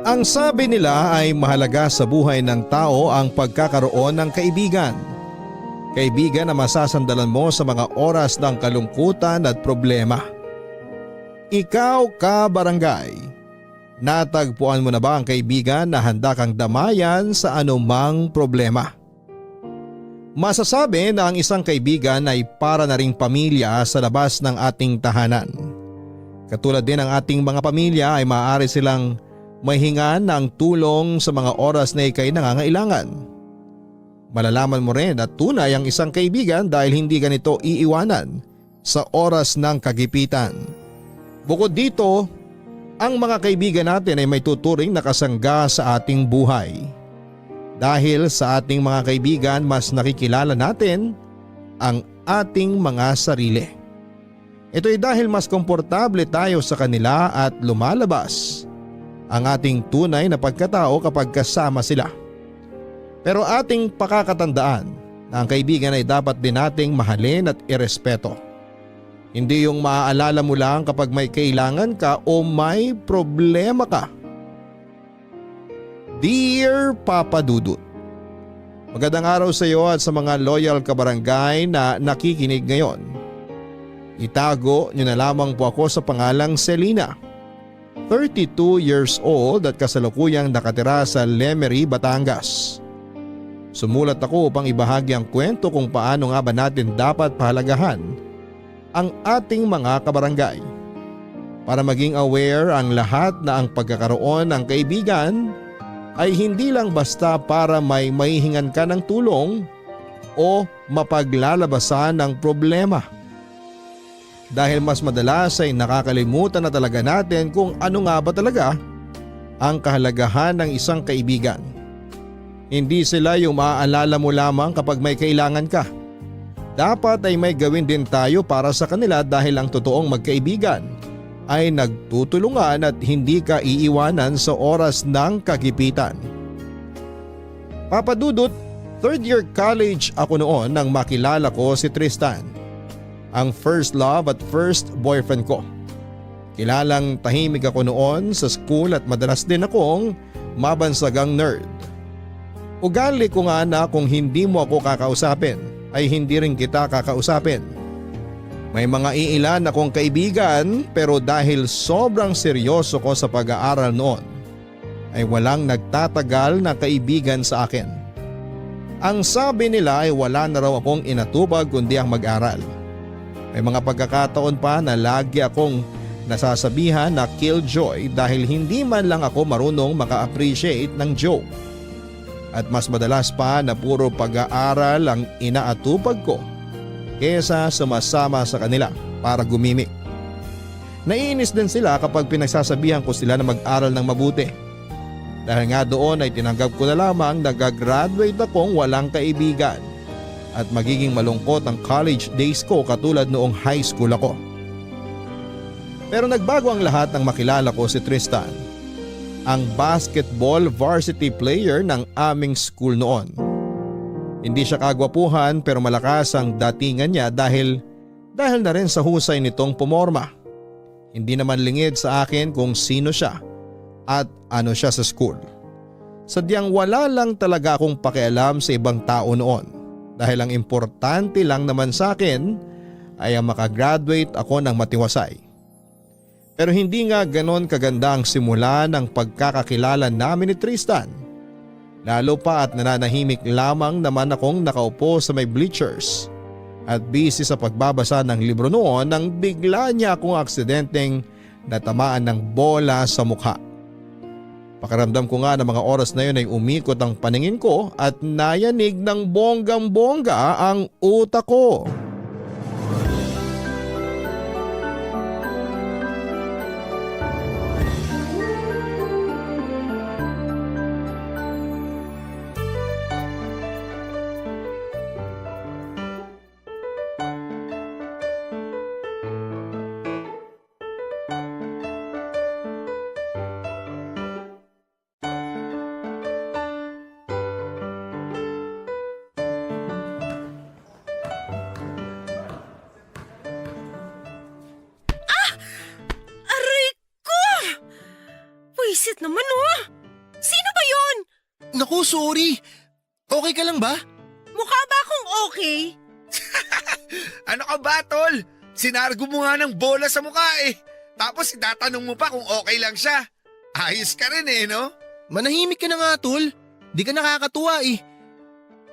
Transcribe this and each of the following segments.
Ang sabi nila ay mahalaga sa buhay ng tao ang pagkakaroon ng kaibigan. Kaibigan na masasandalan mo sa mga oras ng kalungkutan at problema. Ikaw ka barangay. Natagpuan mo na ba ang kaibigan na handa kang damayan sa anumang problema? Masasabi na ang isang kaibigan ay para na ring pamilya sa labas ng ating tahanan. Katulad din ng ating mga pamilya ay maaari silang mahingan ng tulong sa mga oras na ikay nangangailangan. Malalaman mo rin at tunay ang isang kaibigan dahil hindi ganito iiwanan sa oras ng kagipitan. Bukod dito, ang mga kaibigan natin ay may tuturing na kasangga sa ating buhay. Dahil sa ating mga kaibigan mas nakikilala natin ang ating mga sarili. Ito ay dahil mas komportable tayo sa kanila at lumalabas ang ating tunay na pagkatao kapag kasama sila. Pero ating pakakatandaan na ang kaibigan ay dapat din nating mahalin at irespeto. Hindi yung maaalala mo lang kapag may kailangan ka o may problema ka. Dear Papa Dudut, magandang araw sa iyo at sa mga loyal kabarangay na nakikinig ngayon. Itago niyo na lamang po ako sa pangalang Selena, 32 years old at kasalukuyang nakatira sa Lemery, Batangas. Sumulat ako upang ibahagi ang kwento kung paano nga ba natin dapat pahalagahan ang ating mga kabarangay. Para maging aware ang lahat na ang pagkakaroon ng kaibigan ay hindi lang basta para may maihingan ka ng tulong o mapaglalabasan ng problema. Dahil mas madalas ay nakakalimutan na talaga natin kung ano nga ba talaga ang kahalagahan ng isang kaibigan. Hindi sila yung maaalala mo lamang kapag may kailangan ka. Dapat ay may gawin din tayo para sa kanila dahil ang totoong magkaibigan ay nagtutulungan at hindi ka iiwanan sa oras ng kagipitan. Papa Dudut, third year college ako noon nang makilala ko si Tristan, ang first love at first boyfriend ko. Kilalang tahimik ako noon sa school at madalas din akong mabansagang nerd. Ugali ko nga na kung hindi mo ako kakausapin ay hindi rin kita kakausapin. May mga iilan akong kaibigan pero dahil sobrang seryoso ko sa pag-aaral noon ay walang nagtatagal na kaibigan sa akin. Ang sabi nila ay wala na raw akong inatubag kundi ang mag-aral. May mga pagkakataon pa na lagi akong nasasabihan na killjoy dahil hindi man lang ako marunong maka-appreciate ng joke. At mas madalas pa na puro pag-aaral ang inaatupag ko kesa sumasama sa kanila para gumimik. Naiinis din sila kapag pinagsasabihan ko sila na mag-aral ng mabuti. Dahil nga doon ay tinanggap ko na lamang na gagraduate akong walang kaibigan at magiging malungkot ang college days ko katulad noong high school ako. Pero nagbago ang lahat nang makilala ko si Tristan, ang basketball varsity player ng aming school noon. Hindi siya kagwapuhan pero malakas ang datingan niya dahil na rin sa husay nitong pumorma. Hindi naman lingid sa akin kung sino siya at ano siya sa school. Sadyang wala lang talaga akong pakialam sa ibang tao noon dahil ang importante lang naman sa akin ay ang makagraduate ako ng matiwasay. Pero hindi nga ganon kaganda ang simula ng pagkakakilala namin ni Tristan. Lalo pa at nananahimik lamang naman akong nakaupo sa may bleachers at busy sa pagbabasa ng libro noon nang bigla niya akong aksidenteng natamaan ng bola sa mukha. Pakiramdam ko nga na mga oras na yun ay umikot ang paningin ko at nayanig ng bonggang-bongga ang utak ko. Naku, sorry. Okay ka lang ba? Mukha ba akong okay? Ano ka ba, tol? Sinargo mo nga ng bola sa mukha eh. Tapos itatanong mo pa kung okay lang siya. Ayos ka rin eh, no? Manahimik ka na nga, tol. Di ka nakakatuwa eh.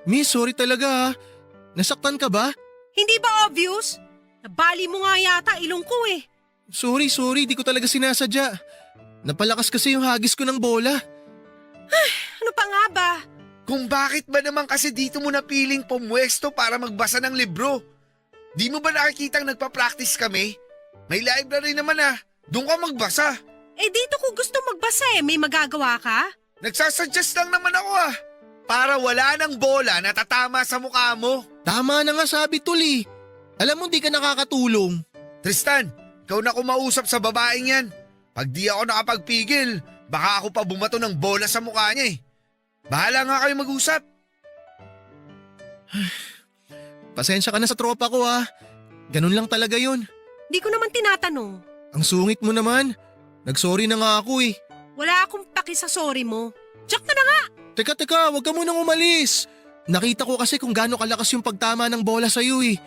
Miss, sorry talaga ha. Nasaktan ka ba? Hindi ba obvious? Nabali mo nga yata ilong ko eh. Sorry. Di ko talaga sinasadya. Napalakas kasi yung hagis ko ng bola. Ano pa nga ba? Kung bakit ba naman kasi dito mo napiling pumwesto para magbasa ng libro? Di mo ba nakikitang nagpa-practice kami? May library naman ah. Doon ka magbasa. Eh dito ko gusto magbasa eh. May magagawa ka? Nagsasuggest lang naman ako ah. Para wala ng bola na tatama sa mukha mo. Tama na nga sabi, tol eh. Alam mo di ka nakakatulong. Tristan, ikaw na kumausap sa babaeng yan. Pag di ako nakapagpigil, baka ako pa bumato ng bola sa mukha niya eh. Bahala nga kayo mag-usap. Pasensya ka na sa tropa ko ha. Ganun lang talaga yun. Di ko naman tinatanong. Ang sungit mo naman. Nagsorry na nga ako eh. Wala akong paki sa sorry mo. Tsak ka na nga! Teka, wag ka munang umalis. Nakita ko kasi kung gaano kalakas yung pagtama ng bola sa'yo eh.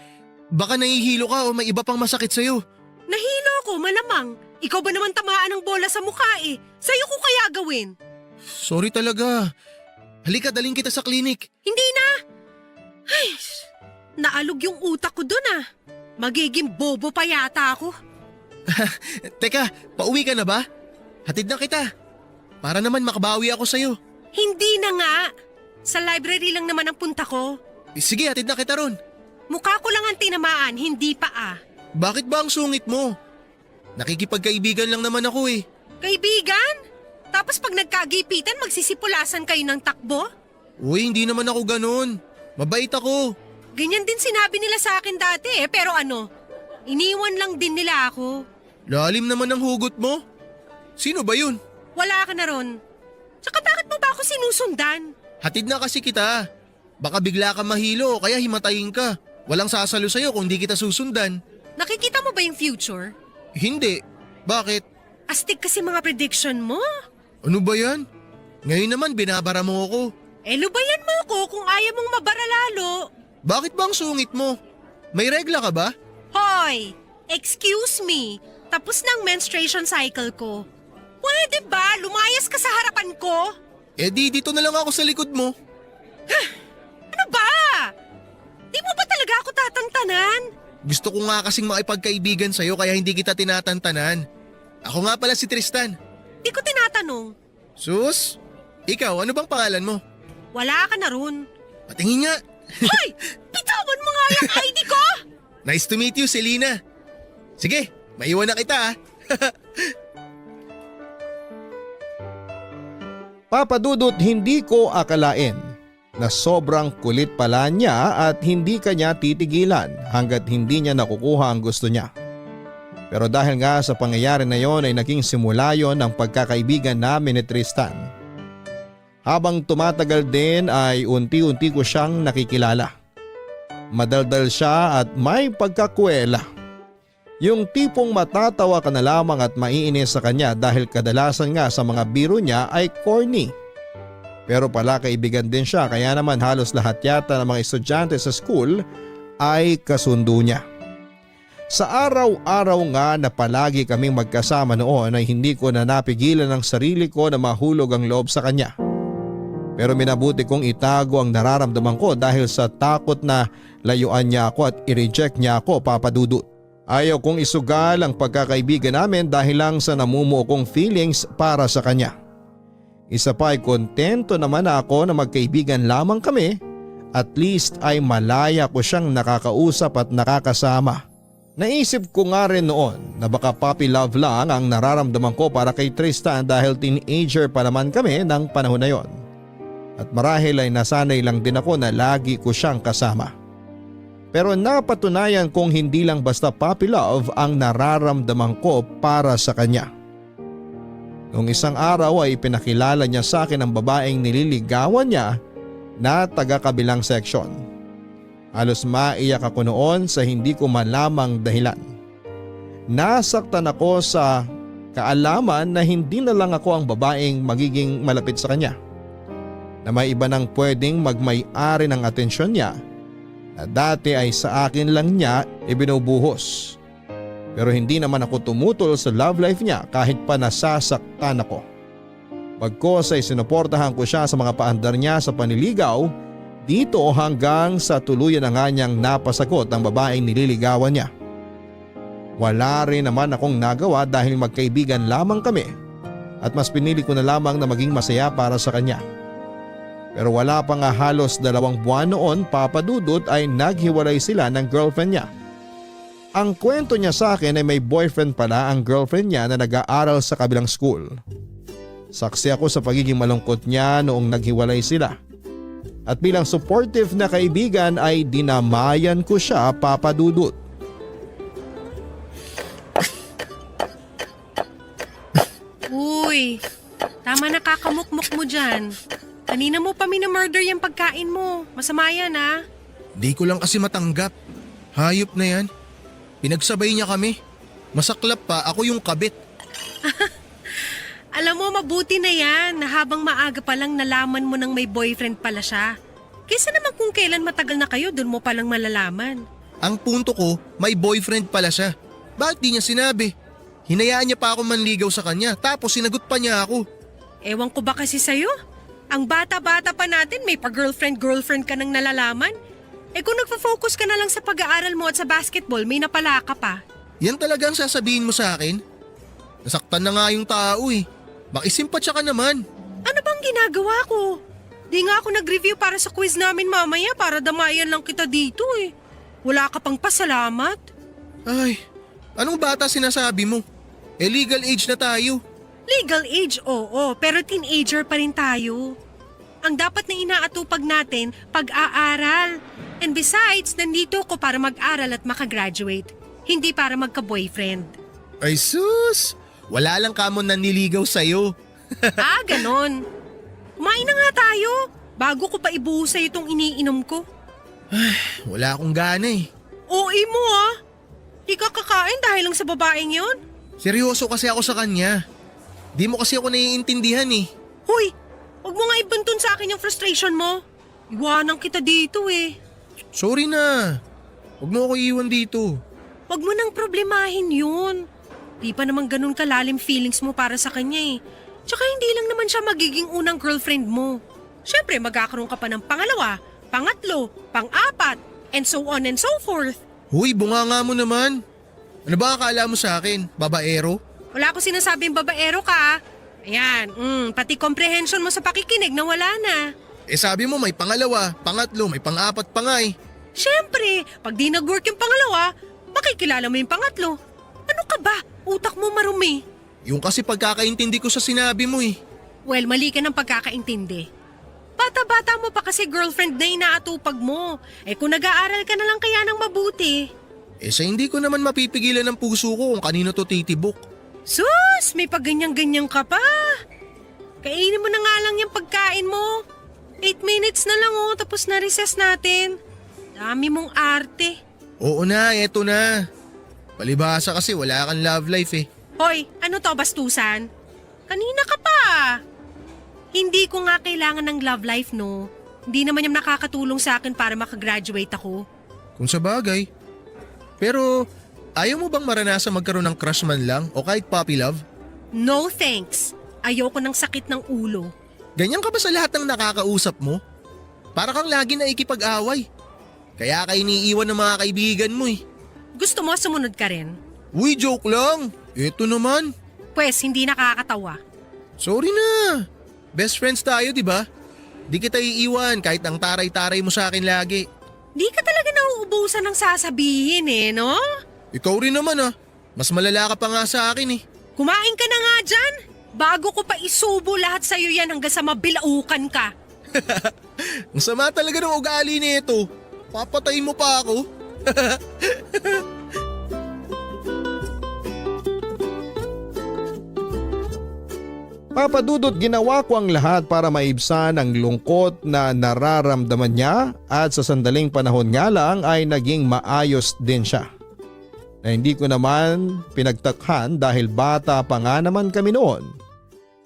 Baka nahihilo ka o may iba pang masakit sa'yo. Nahilo ko, malamang. Ikaw ba naman tamaan ng bola sa mukha eh? Sa'yo ko kaya gawin? Sorry talaga. Halika, daling kita sa klinik. Hindi na! Ay, naalog yung utak ko dun ah. Magiging bobo pa yata ako. Teka, pauwi ka na ba? Hatid na kita. Para naman makabawi ako sa'yo. Hindi na nga. Sa library lang naman ang punta ko. Sige, hatid na kita ron. Mukha ko lang ang tinamaan, hindi pa ah. Bakit ba ang sungit mo? Nakikipagkaibigan lang naman ako eh. Kaibigan? Tapos pag nagkagipitan, magsisipulasan kayo ng takbo? Uy, hindi naman ako ganun. Mabait ako. Ganyan din sinabi nila sa akin dati eh, pero ano? Iniwan lang din nila ako. Lalim naman ang hugot mo. Sino ba yun? Wala ka na ron. Tsaka bakit mo ba ako sinusundan? Hatid na kasi kita. Baka bigla ka mahilo o kaya himatayin ka. Walang sasalo sa'yo kung di kita susundan. Nakikita mo ba yung future? Hindi. Bakit? Astig kasi mga prediction mo. Ano ba yan? Ngayon naman binabara mo ako. Eh lubayan mo ako kung ayaw mong mabara lalo. Bakit ba ang sungit mo? May regla ka ba? Hoy! Excuse me. Tapos na ang menstruation cycle ko. Pwede ba? Lumayas ka sa harapan ko? Eh di dito na lang ako sa likod mo. Ano ba? Di mo ba talaga ako tatantanan? Gusto ko nga kasing makipagkaibigan sa'yo kaya hindi kita tinatantanan. Ako nga pala si Tristan. Di ko tinatanong. Sus? Ikaw, ano bang pangalan mo? Wala ka na ron. Patingin nga. Hoy! Bitawan mo nga yung ID ko! Nice to meet you, Selena. Sige, maiwan na kita ah. Papa Dudut, hindi ko akalain na sobrang kulit pala niya at hindi kanya titigilan hanggat hindi niya nakukuha ang gusto niya. Pero dahil nga sa pangyayari na yon ay naging simula yon ng pagkakaibigan namin ni Tristan. Habang tumatagal din ay unti-unti ko siyang nakikilala. Madaldal siya at may pagkakwela. Yung tipong matatawa ka na lamang at maiinis sa kanya dahil kadalasan nga sa mga biro niya ay corny. Pero pala kaibigan din siya kaya naman halos lahat yata ng mga estudyante sa school ay kasundo niya. Sa araw-araw nga na palagi kaming magkasama noon ay hindi ko na napigilan ang sarili ko na mahulog ang loob sa kanya. Pero minabuti kong itago ang nararamdaman ko dahil sa takot na layuan niya ako at i-reject niya ako, Papa Dudut. Ayaw kong isugal ang pagkakaibigan namin dahil lang sa namumuo kong feelings para sa kanya. Isa pa ay kontento naman ako na magkaibigan lamang kami, at least ay malaya ko siyang nakakausap at nakakasama. Naisip ko nga rin noon na baka puppy love lang ang nararamdaman ko para kay Tristan dahil teenager pa naman kami ng panahon na yon. At marahil ay nasanay lang din ako na lagi ko siyang kasama. Pero napatunayan kong hindi lang basta puppy love ang nararamdaman ko para sa kanya. Noong isang araw ay pinakilala niya sa akin ang babaeng nililigawan niya na taga-kabilang seksyon. Halos maiyak ako noon sa hindi ko malamang dahilan. Nasaktan ako sa kaalaman na hindi na lang ako ang babaeng magiging malapit sa kanya. na may iba nang pwedeng magmay-ari ng atensyon niya na dati ay sa akin lang niya ibinubuhos. Pero hindi naman ako tumutol sa love life niya kahit pa nasasaktan ako. Bagkos ay sinuportahan ko siya sa mga paandar niya sa panliligaw dito hanggang sa tuluyan na nga niyang napasagot ang babaeng nililigawan niya. Wala rin naman akong nagawa dahil magkaibigan lamang kami at mas pinili ko na lamang na maging masaya para sa kanya. Pero wala pa nga halos 2 buwan noon, Papa Dudut, ay naghiwalay sila ng girlfriend niya. Ang kwento niya sa akin ay may boyfriend pala ang girlfriend niya na nag-aaral sa kabilang school. Saksi ako sa pagiging malungkot niya noong naghiwalay sila. At bilang supportive na kaibigan ay dinamayan ko siya, Papa Dudut. Uy, tama na kakamukmuk mo dyan. Kanina mo pa minamurder yung pagkain mo. Masama yan ha. Di ko lang kasi matanggap. Hayop na yan. Pinagsabay niya kami. Masaklap pa, ako yung kabit. Alam mo, mabuti na yan na habang maaga pa lang nalaman mo nang may boyfriend pala siya. Kaysa naman kung kailan matagal na kayo, dun mo palang malalaman. Ang punto ko, may boyfriend pala siya. Bakit di niya sinabi? Hinayaan niya pa ako manligaw sa kanya tapos sinagot pa niya ako. Ewan ko ba kasi sa'yo? Ang bata-bata pa natin may pa-girlfriend ka nang nalalaman. Eh kung nagfo-focus ka na lang sa pag-aaral mo at sa basketball, may napala ka pa. Yan talagang sasabihin mo sa akin? Nasaktan na nga yung tao eh. Makisimpatsya ka naman. Ano bang ginagawa ko? Di nga ako nag-review para sa quiz namin mamaya para damayan lang kita dito eh. Wala ka pang pasalamat. Ay, anong bata sinasabi mo? Eh legal age na tayo. Legal age, oo, pero teenager pa rin tayo. Ang dapat na inaatupag natin, pag-aaral. And besides, nandito ko para mag-aral at makagraduate. Hindi para magka-boyfriend. Ay sus! Wala lang kamon naniligaw sa'yo. Ganon. Kumain na nga tayo. Bago ko pa ibuhos sa'yo itong iniinom ko. Wala akong gana eh. OA mo ah. Di ka kakain dahil lang sa babaeng yon? Seryoso kasi ako sa kanya. Di mo kasi ako naiintindihan eh. Hoy, huwag mo nga ibuntun sa akin yung frustration mo. Iwanan kita dito eh. Sorry na. Huwag mo ako iwan dito. Huwag mo nang problemahin yun. Di pa naman ganun kalalim feelings mo para sa kanya eh. Tsaka hindi lang naman siya magiging unang girlfriend mo. Siyempre magkakaroon ka pa ng pangalawa, pangatlo, pang-apat, and so on and so forth. Huy, bunganga mo naman. Ano ba akala mo sa akin? Babaero? Wala ko sinasabing babaero ka ah. Ayan, pati comprehension mo sa pakikinig na wala na. Eh sabi mo may pangalawa, pangatlo, may pang-apat pa nga eh. Siyempre, pag di nag-work yung pangalawa, makikilala mo yung pangatlo. Ano ka ba? Utak mo marumi. Yung kasi pagkakaintindi ko sa sinabi mo eh. Well, mali ka ng pagkakaintindi. Bata-bata mo pa kasi girlfriend na inaatupag mo. Eh kung nag-aaral ka na lang kaya ng mabuti. Eh sa hindi ko naman mapipigilan ng puso ko kung kanino to titibok. Sus, may pagganyan-ganyan ka pa. Kainin mo na nga lang yung pagkain mo. 8 minutes na lang oh, tapos na recess natin. Dami mong arte. Oo na, eto na. Palibhasa kasi wala kang love life eh. Hoy, ano to bastusan? Kanina ka pa. Hindi ko nga kailangan ng love life no. Hindi naman yung nakakatulong sa akin para makagraduate ako. Kung sa bagay. Pero ayaw mo bang maranasan magkaroon ng crush man lang o kahit puppy love? No thanks. Ayoko ng sakit ng ulo. Ganyan ka ba sa lahat ng nakakausap mo? Para kang lagi na ikipag-away. Kaya ka iniiwan ng mga kaibigan mo eh. Gusto mo sumunod ka rin? Uy, joke lang. Ito naman. Pwes, hindi nakakatawa. Sorry na. Best friends tayo, di ba? Di kita iiwan kahit ang taray-taray mo sa akin lagi. Di ka talaga nauubusan ng sasabihin eh, no? Ikaw rin naman ah. Mas malala ka pa nga sa akin eh. Kumain ka na nga dyan. Bago ko pa isubo lahat sa'yo yan hanggang sa mabilaukan ka. Ang sama talaga ng ugali nito. Papatayin mo pa ako. Papa Dudut, ginawa ko ang lahat para maibsan ang lungkot na nararamdaman niya at sa sandaling panahon nga lang ay naging maayos din siya. Na hindi ko naman pinagtakhan dahil bata pa nga naman kami noon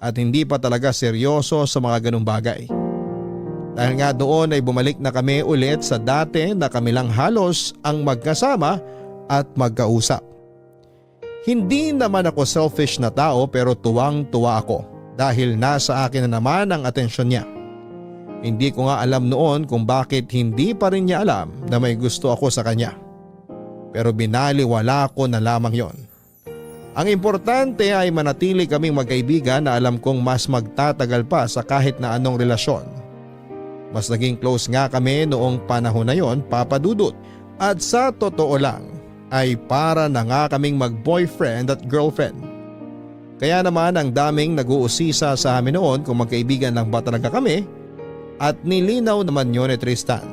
at hindi pa talaga seryoso sa mga ganung bagay. Dahil nga doon ay bumalik na kami ulit sa dati na kami lang halos ang magkasama at magkausap. Hindi naman ako selfish na tao pero tuwang-tuwa ako dahil nasa akin na naman ang atensyon niya. Hindi ko nga alam noon kung bakit hindi pa rin niya alam na may gusto ako sa kanya. Pero binaliwala ko na lamang yon. Ang importante ay manatili kaming magkaibigan na alam kong mas magtatagal pa sa kahit na anong relasyon. Mas naging close nga kami noong panahon na yon, Papa Dudut. At sa totoo lang ay para na nga kaming mag-boyfriend at girlfriend. Kaya naman ang daming nag-uusisa sa amin noon kung magkaibigan lang ba talaga kami at nilinaw naman yun ni Tristan.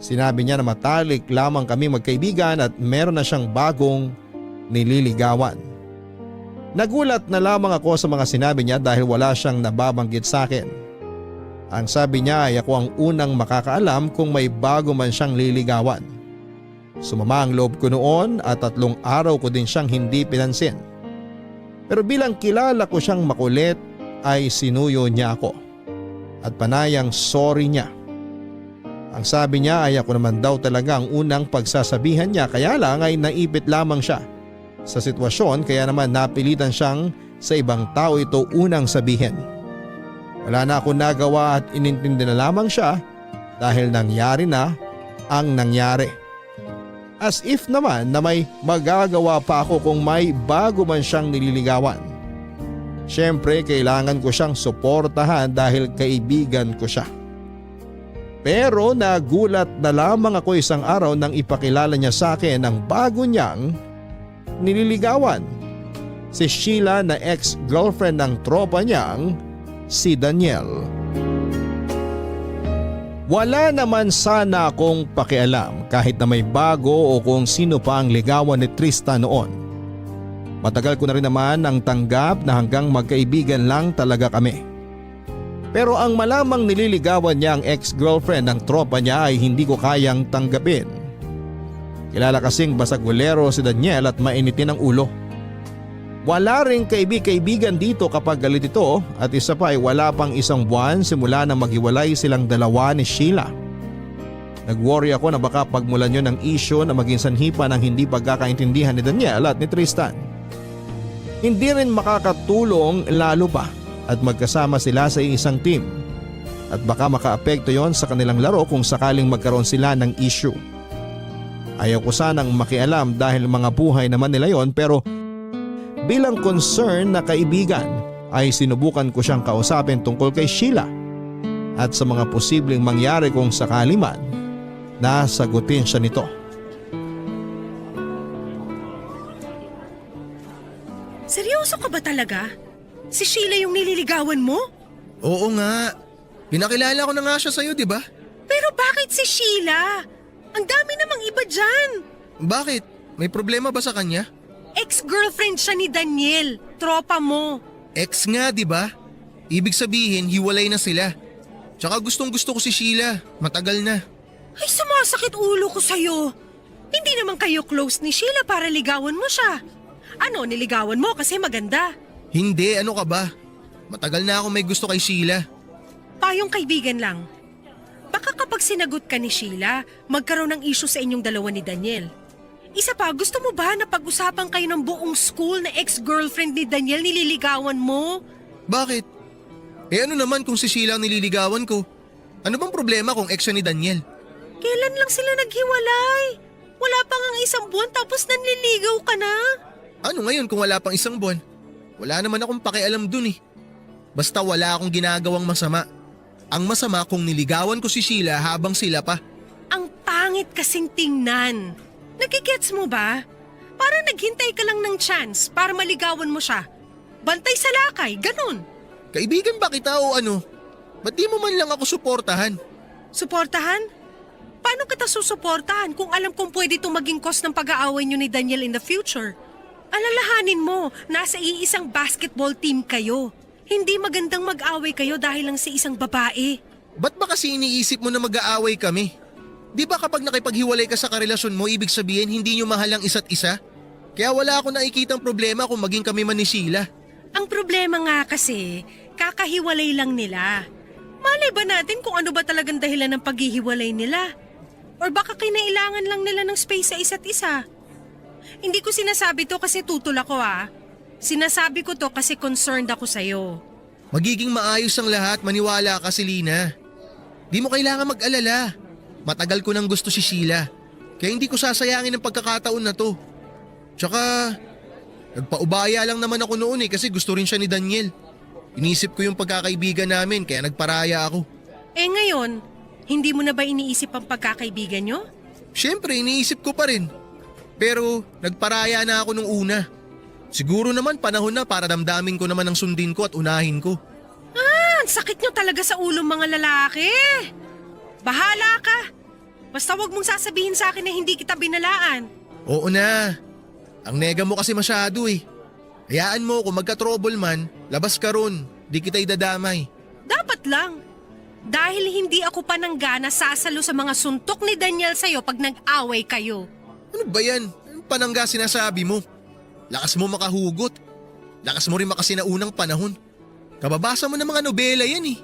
Sinabi niya na matalik lamang kami magkaibigan at meron na siyang bagong nililigawan. Nagulat na lamang ako sa mga sinabi niya dahil wala siyang nababanggit sa akin. Ang sabi niya ay ako ang unang makakaalam kung may bago man siyang liligawan. Sumama ang loob ko noon at 3 araw ko din siyang hindi pinansin. Pero bilang kilala ko siyang makulit ay sinuyo niya ako. At panayang sorry niya. Ang sabi niya ay ako naman daw talaga ang unang pagsasabihan niya kaya lang ay naipit lamang siya sa sitwasyon kaya naman napilitan siyang sa ibang tao ito unang sabihin. Wala na ako nagawa at inintindi na lamang siya dahil nangyari na ang nangyari. As if naman na may magagawa pa ako kung may bago man siyang nililigawan. Siyempre kailangan ko siyang suportahan dahil kaibigan ko siya. Pero nagulat na lamang ako isang araw nang ipakilala niya sa akin ang bago niyang nililigawan. Si Sheila na ex-girlfriend ng tropa niyang si Daniel. Wala naman sana akong pakialam kahit na may bago o kung sino pa ang ligawan ni Tristan noon. Matagal ko na rin naman ang tanggap na hanggang magkaibigan lang talaga kami. Pero ang malamang nililigawan niya ang ex-girlfriend ng tropa niya ay hindi ko kayang tanggapin. Kilala kasing basagulero si Daniel at mainitin ang ulo. Wala ring kaibigan dito kapag galit ito at isa pa ay wala pang 1 buwan simula na maghiwalay silang dalawa ni Sheila. Nag-worry ako na baka pagmulan yun ng issue na maging sanhipa ng hindi pagkakaintindihan ni Daniel at ni Tristan. Hindi rin makakatulong lalo pa at magkasama sila sa isang team at baka makaapekto yon sa kanilang laro kung sakaling magkaroon sila ng issue. Ayaw ko sanang makialam dahil mga buhay naman nila yon pero bilang concern na kaibigan ay sinubukan ko siyang kausapin tungkol kay Sheila at sa mga posibleng mangyari kung sakali man na sagutin siya nito. Seryoso ka ba talaga? Si Sheila yung nililigawan mo? Oo nga. Pinakilala ko na nga siya sa'yo, di ba? Pero bakit si Sheila? Ang dami namang iba dyan. Bakit? May problema ba sa kanya? Ex-girlfriend siya ni Daniel, tropa mo. Ex nga, di ba? Ibig sabihin, hiwalay na sila. Tsaka gustong gusto ko si Sheila. Matagal na. Ay, sumasakit ulo ko sa'yo. Hindi naman kayo close ni Sheila para ligawan mo siya. Ano, niligawan mo kasi maganda? Hindi, ano ka ba? Matagal na ako may gusto kay Sheila. Payong kaibigan lang. Baka kapag sinagot ka ni Sheila, magkaroon ng issue sa inyong dalawa ni Daniel. Isa pa, gusto mo ba na pag-usapan kayo ng buong school na ex-girlfriend ni Daniel nililigawan mo? Bakit? Ano naman kung si Sheila ang nililigawan ko? Ano bang problema kung ex siya ni Daniel? Kailan lang sila naghiwalay? Wala pa ngang 1 buwan tapos nanliligaw ka na? Ano ngayon kung wala pang 1 buwan? Wala naman akong pakialam dun eh. Basta wala akong ginagawang masama. Ang masama kung niligawan ko si Sheila habang sila pa. Ang pangit kasing tingnan. Nagigets mo ba? Para naghintay ka lang ng chance para maligawan mo siya. Bantay sa lakay, ganun. Kaibigan ba kita o ano? Ba't di mo man lang ako suportahan? Suportahan? Paano kita susuportahan kung alam kong pwede itong maging cause ng pag-aaway niyo ni Daniel in the future? Alalahanin mo, nasa iisang basketball team kayo. Hindi magandang mag-away kayo dahil lang sa isang babae. Ba't ba kasi iniisip mo na mag-aaway kami? Di ba kapag nakipaghiwalay ka sa karelasyon mo, ibig sabihin hindi nyo mahal ang isa't isa? Kaya wala akong nakikitang problema kung maging kami man ni Sheila. Ang problema nga kasi, kakahiwalay lang nila. Malay ba natin kung ano ba talagang dahilan ng paghihiwalay nila? Or baka kinailangan lang nila ng space sa isa't isa? Hindi ko sinasabi to kasi tutol ako Sinasabi ko to kasi concerned ako sa'yo. Magiging maayos ang lahat, maniwala ka Selena. Di mo kailangan mag-alala. Matagal ko nang gusto si Sheila. Kaya hindi ko sasayangin ang pagkakataon na to. Tsaka, nagpaubaya lang naman ako noon kasi gusto rin siya ni Daniel. Inisip ko yung pagkakaibigan namin kaya nagparaya ako. Eh ngayon, hindi mo na ba iniisip ang pagkakaibigan nyo? Siyempre, iniisip ko pa rin. Pero nagparaya na ako nung una. Siguro naman panahon na para damdamin ko naman ang sundin ko at unahin ko. Ang sakit nyo talaga sa ulo mga lalaki. Bahala ka. Basta wag mong sasabihin sa akin na hindi kita binalaan. Oo na. Ang nega mo kasi masyado eh. Hayaan mo kung magka-trouble man, labas ka ron. Di kita idadamay. Dapat lang. Dahil hindi ako pananggana sasalo sa mga suntok ni Daniel sa'yo pag nag-away kayo. Ano ba yan? Anong panangga sinasabi mo? Lakas mo makahugot. Lakas mo rin makasinaunang panahon. Kababasa mo ng mga nobela yan eh.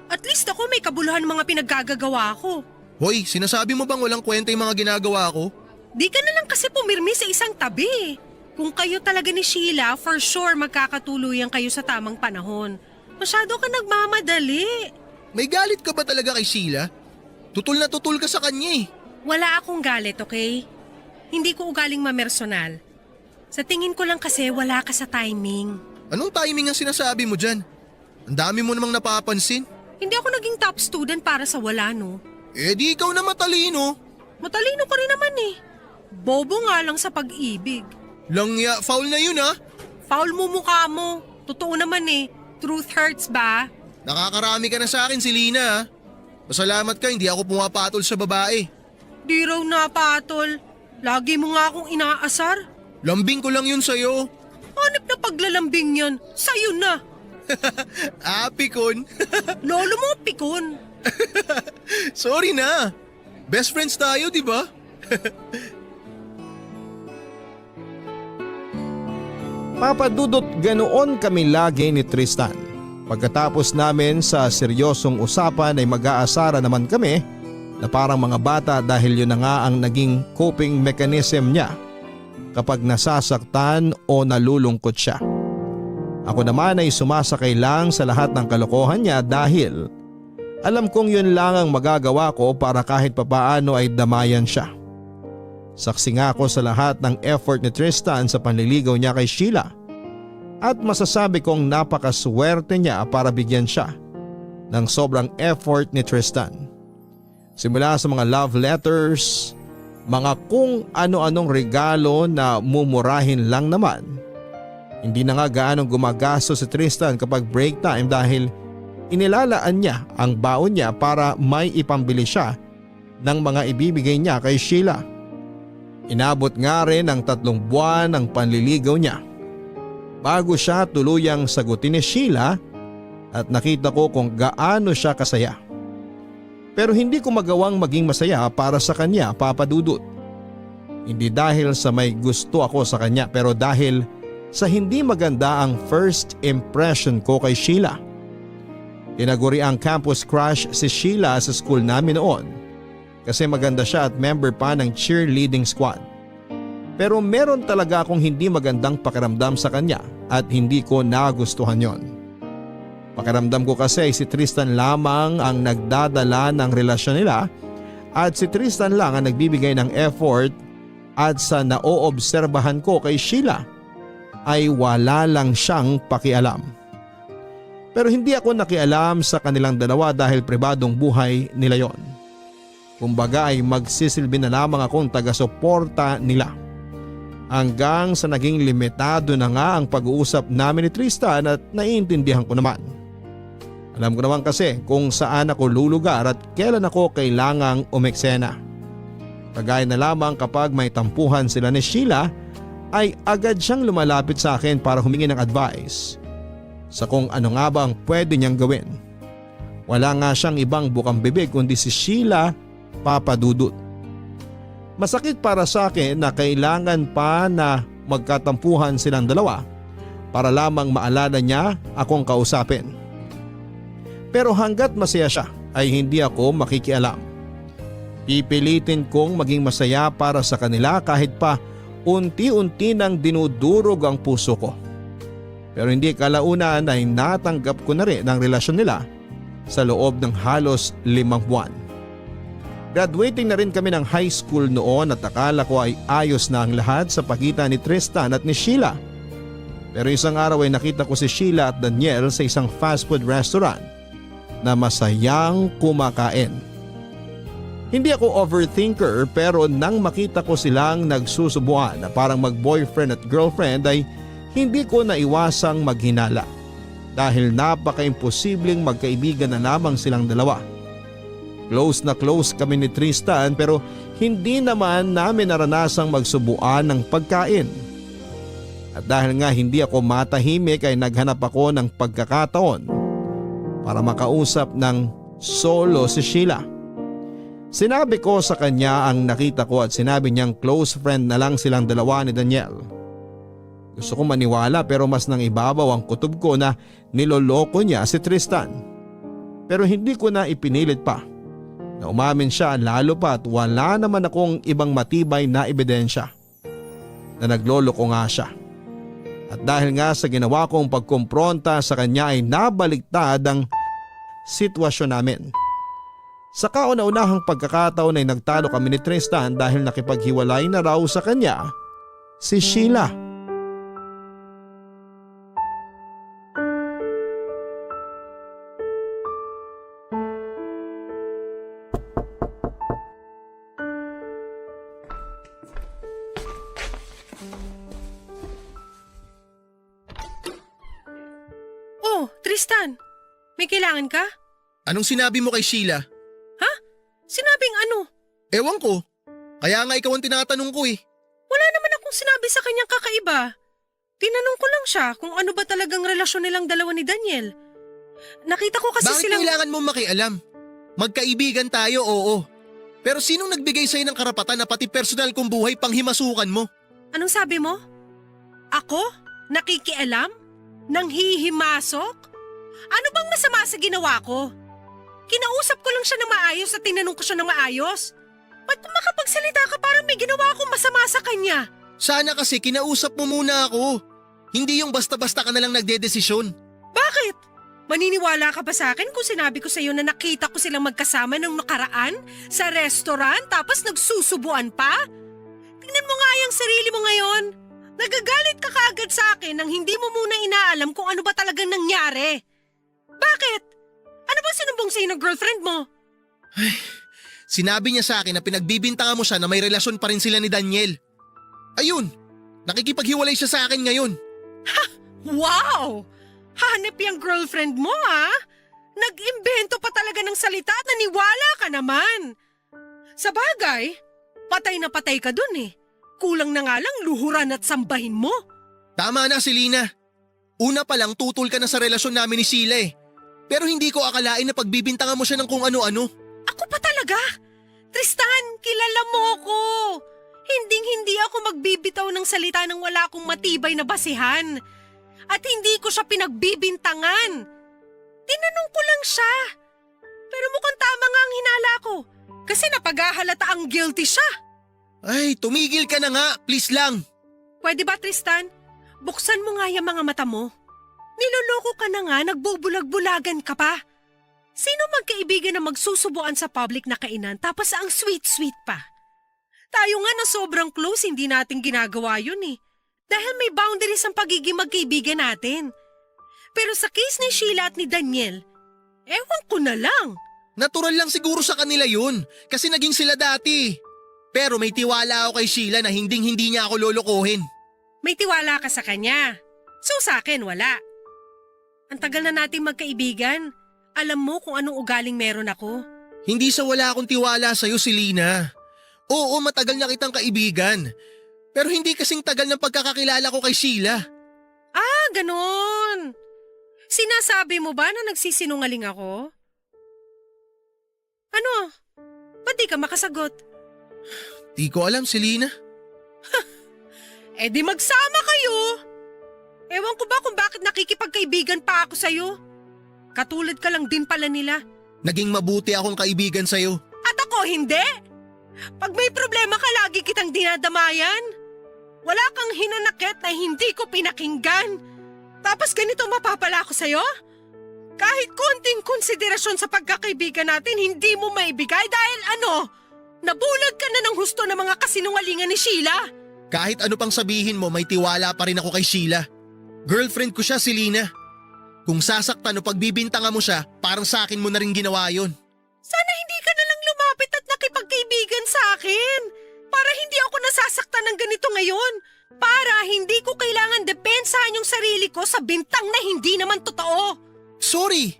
At least ako may kabuluhan mga pinaggagawa ko. Hoy, sinasabi mo bang walang kwenta yung mga ginagawa ko? Di ka na lang kasi pumirmi sa isang tabi. Kung kayo talaga ni Sheila, for sure magkakatuluyan kayo sa tamang panahon. Masyado ka nagmamadali. May galit ka ba talaga kay Sheila? Tutul na tutul ka sa kanya eh. Wala akong galit, okay? Hindi ko ugaling mamersonal. Sa tingin ko lang kasi wala ka sa timing. Anong timing ang sinasabi mo dyan? Ang dami mo namang napapansin. Hindi ako naging top student para sa wala, no? Eh di ikaw na matalino. Matalino ka rin naman eh. Bobo nga lang sa pag-ibig. Langya, foul na yun ha. Foul mo mukha mo. Totoo naman eh. Truth hurts ba? Nakakarami ka na sa akin, Selena ha. Pasalamat ka, hindi ako pumapatol sa babae. Di raw napatol. Lagi mo nga akong inaasar. Lambing ko lang yun sa'yo. Hanip na paglalambing yan. Sa'yo na. Pikon. Lolo mo, pikon. Sorry na. Best friends tayo, di ba? Papadudot ganoon kami lagi ni Tristan. Pagkatapos namin sa seryosong usapan ay mag-aasara naman kami na parang mga bata dahil yun na nga ang naging coping mechanism niya kapag nasasaktan o nalulungkot siya. Ako naman ay sumasakay lang sa lahat ng kalokohan niya dahil alam kong yun lang ang magagawa ko para kahit papaano ay damayan siya. Saksi nga ako sa lahat ng effort ni Tristan sa panliligaw niya kay Sheila at masasabi kong napakaswerte niya para bigyan siya ng sobrang effort ni Tristan. Simula sa mga love letters, mga kung ano-anong regalo na mumurahin lang naman. Hindi na nga gaanong gumagastos si Tristan kapag break time dahil inilalaan niya ang baon niya para may ipambili siya ng mga ibibigay niya kay Sheila. Inabot nga rin ang 3 buwan ang panliligaw niya bago siya tuluyang sagutin ni Sheila at nakita ko kung gaano siya kasaya. Pero hindi ko magawang maging masaya para sa kanya, Papa Dudut. Hindi dahil sa may gusto ako sa kanya pero dahil sa hindi maganda ang first impression ko kay Sheila. Tinaguri ang campus crush si Sheila sa school namin noon kasi maganda siya at member pa ng cheerleading squad. Pero meron talaga akong hindi magandang pakiramdam sa kanya at hindi ko nagustuhan yon. Pakiramdam ko kasi si Tristan lamang ang nagdadala ng relasyon nila at si Tristan lang ang nagbibigay ng effort at sa naoobserbahan ko kay Sheila ay wala lang siyang pakialam. Pero hindi ako nakialam sa kanilang dalawa dahil pribadong buhay nila yon. Kumbaga ay magsisilbi na lamang akong taga-suporta nila. Hanggang sa naging limitado na nga ang pag-uusap namin ni Tristan at naiintindihan ko naman. Alam ko naman kasi kung saan ako lulugar at kailan ako kailangang umeksena. Kagaya na lamang kapag may tampuhan sila ni Sheila ay agad siyang lumalapit sa akin para humingi ng advice sa kung ano nga ba ang pwede niyang gawin. Wala nga siyang ibang bukang bibig kundi si Sheila, Papa Dudut. Masakit para sa akin na kailangan pa na magkatampuhan silang dalawa para lamang maalala niya akong kausapin. Pero hanggat masaya siya ay hindi ako makikialam. Pipilitin kong maging masaya para sa kanila kahit pa unti-unti nang dinudurog ang puso ko. Pero hindi kalaunan ay natanggap ko na rin ang relasyon nila sa loob ng halos 5 buwan. Graduating na rin kami ng high school noon at akala ko ay ayos na ang lahat sa pagitan ni Tristan at ni Sheila. Pero isang araw ay nakita ko si Sheila at Daniel sa isang fast food restaurant na masayang kumakain. Hindi ako overthinker pero nang makita ko silang nagsusubuan na parang mag-boyfriend at girlfriend ay hindi ko naiwasang maghinala dahil napaka-imposibleng magkaibigan na lamang silang dalawa. Close na close kami ni Tristan pero hindi naman namin naranasang magsubuan ng pagkain. At dahil nga hindi ako matahimik ay naghanap ako ng pagkakataon para makausap ng solo si Sheila. Sinabi ko sa kanya ang nakita ko at sinabi niyang close friend na lang silang dalawa ni Daniel. Gusto kong maniwala pero mas nang ibabaw ang kutob ko na niloloko niya si Tristan. Pero hindi ko na ipinilit pa na umamin siya lalo pa at wala naman akong ibang matibay na ebidensya na nagloloko nga siya. At dahil nga sa ginawa kong pagkumpronta sa kanya ay nabaliktad ang sitwasyon namin. Sa kauna-unahang pagkakataon ay nagtalo kami ni Tristan dahil nakipaghiwalay na raw sa kanya si Sheila. Oh, Tristan, may kailangan ka? Anong sinabi mo kay Sheila? Ha? Sinabing ano? Ewan ko. Kaya nga ikaw ang tinatanong ko eh. Wala naman akong sinabi sa kanyang kakaiba. Tinanong ko lang siya kung ano ba talagang relasyon nilang dalawa ni Daniel. Nakita ko kasi Bakit silang… kailangan mo makialam? Magkaibigan tayo, oo. Pero sinong nagbigay sa'yo ng karapatan na pati personal kong buhay panghimasukan mo? Anong sabi mo? Ako? Nakikialam? Nanghihimasok? Ano bang masama sa ginawa ko? Kinausap ko lang siya ng maayos at tinanong ko siya ng maayos. Ba't kung makapagsalita ka parang may ginawa akong masama sa kanya? Sana kasi kinausap mo muna ako. Hindi yung basta-basta ka nalang nagdedesisyon. Bakit? Maniniwala ka ba sa akin kung sinabi ko sa iyo na nakita ko silang magkasama nung nakaraan sa restaurant tapos nagsusubuan pa? Tingnan mo nga yung sarili mo ngayon. Nagagalit ka kaagad sa akin nang hindi mo muna inaalam kung ano ba talagang nangyari. Bakit? Ano ba sinumbong sa'yo ng girlfriend mo? Sinabi niya sa akin na pinagbibintangan mo siya na may relasyon pa rin sila ni Daniel. Ayun, nakikipaghiwalay siya sa akin ngayon. Wow! Hanep yung girlfriend mo ha? Nag-imbento pa talaga ng salita at naniwala ka naman. Sa bagay, patay na patay ka dun eh. Kulang na nga lang luhuran at sambahin mo. Tama na, Selena. Una pa lang tutol ka na sa relasyon namin ni Sheila eh. Pero hindi ko akalain na pagbibintangan mo siya ng kung ano-ano. Ako pa talaga? Tristan, kilala mo ko. Hinding-hindi ako magbibitaw ng salita nang wala akong matibay na basihan. At hindi ko siya pinagbibintangan. Tinanong ko lang siya. Pero mukhang tama nga ang hinala ko. Kasi napaghahalata ang guilty siya. Ay, tumigil ka na nga, please lang. Pwede ba, Tristan? Buksan mo nga yung mga mata mo. Niloloko ka na nga, nagbubulag-bulagan ka pa. Sino magkaibigan na magsusubuan sa public na kainan tapos ang sweet-sweet pa? Tayo nga na sobrang close, hindi natin ginagawa yun eh. Dahil may boundaries ang pagiging magkaibigan natin. Pero sa case ni Sheila at ni Daniel, ewan ko na lang. Natural lang siguro sa kanila yun, kasi naging sila dati. Pero may tiwala ako kay Sheila na hinding-hindi niya ako lolokohin. May tiwala ka sa kanya. So sa akin, wala. Ang tagal na nating magkaibigan. Alam mo kung anong ugaling meron ako. Hindi sa wala akong tiwala sa'yo, Selena. Oo, matagal na kitang kaibigan. Pero hindi kasing tagal ng pagkakakilala ko kay Sheila. Ah, ganon. Sinasabi mo ba na nagsisinungaling ako? Ano? Ba't di ka makasagot? Di ko alam, Selena. Eh di magsama kayo. Ewan ko ba kung bakit nakikipagkaibigan pa ako sa'yo. Katulad ka lang din pala nila. Naging mabuti akong kaibigan sa'yo. At ako hindi. Pag may problema ka, lagi kitang dinadamayan. Wala kang hinanakit na hindi ko pinakinggan. Tapos ganito mapapala ako sa'yo? Kahit konting konsiderasyon sa pagkakaibigan natin, hindi mo maibigay dahil nabulag ka na ng husto ng mga kasinungalingan ni Sheila. Kahit ano pang sabihin mo, may tiwala pa rin ako kay Sheila. Girlfriend ko siya, si Lina. Kung sasaktan o pagbibintangan mo siya, parang sa akin mo na rin ginawa yun. Sana hindi ka na lang lumapit at nakipagkaibigan sa akin. Para hindi ako nasasaktan ng ganito ngayon. Para hindi ko kailangan depensahan yung sarili ko sa bintang na hindi naman totoo. Sorry!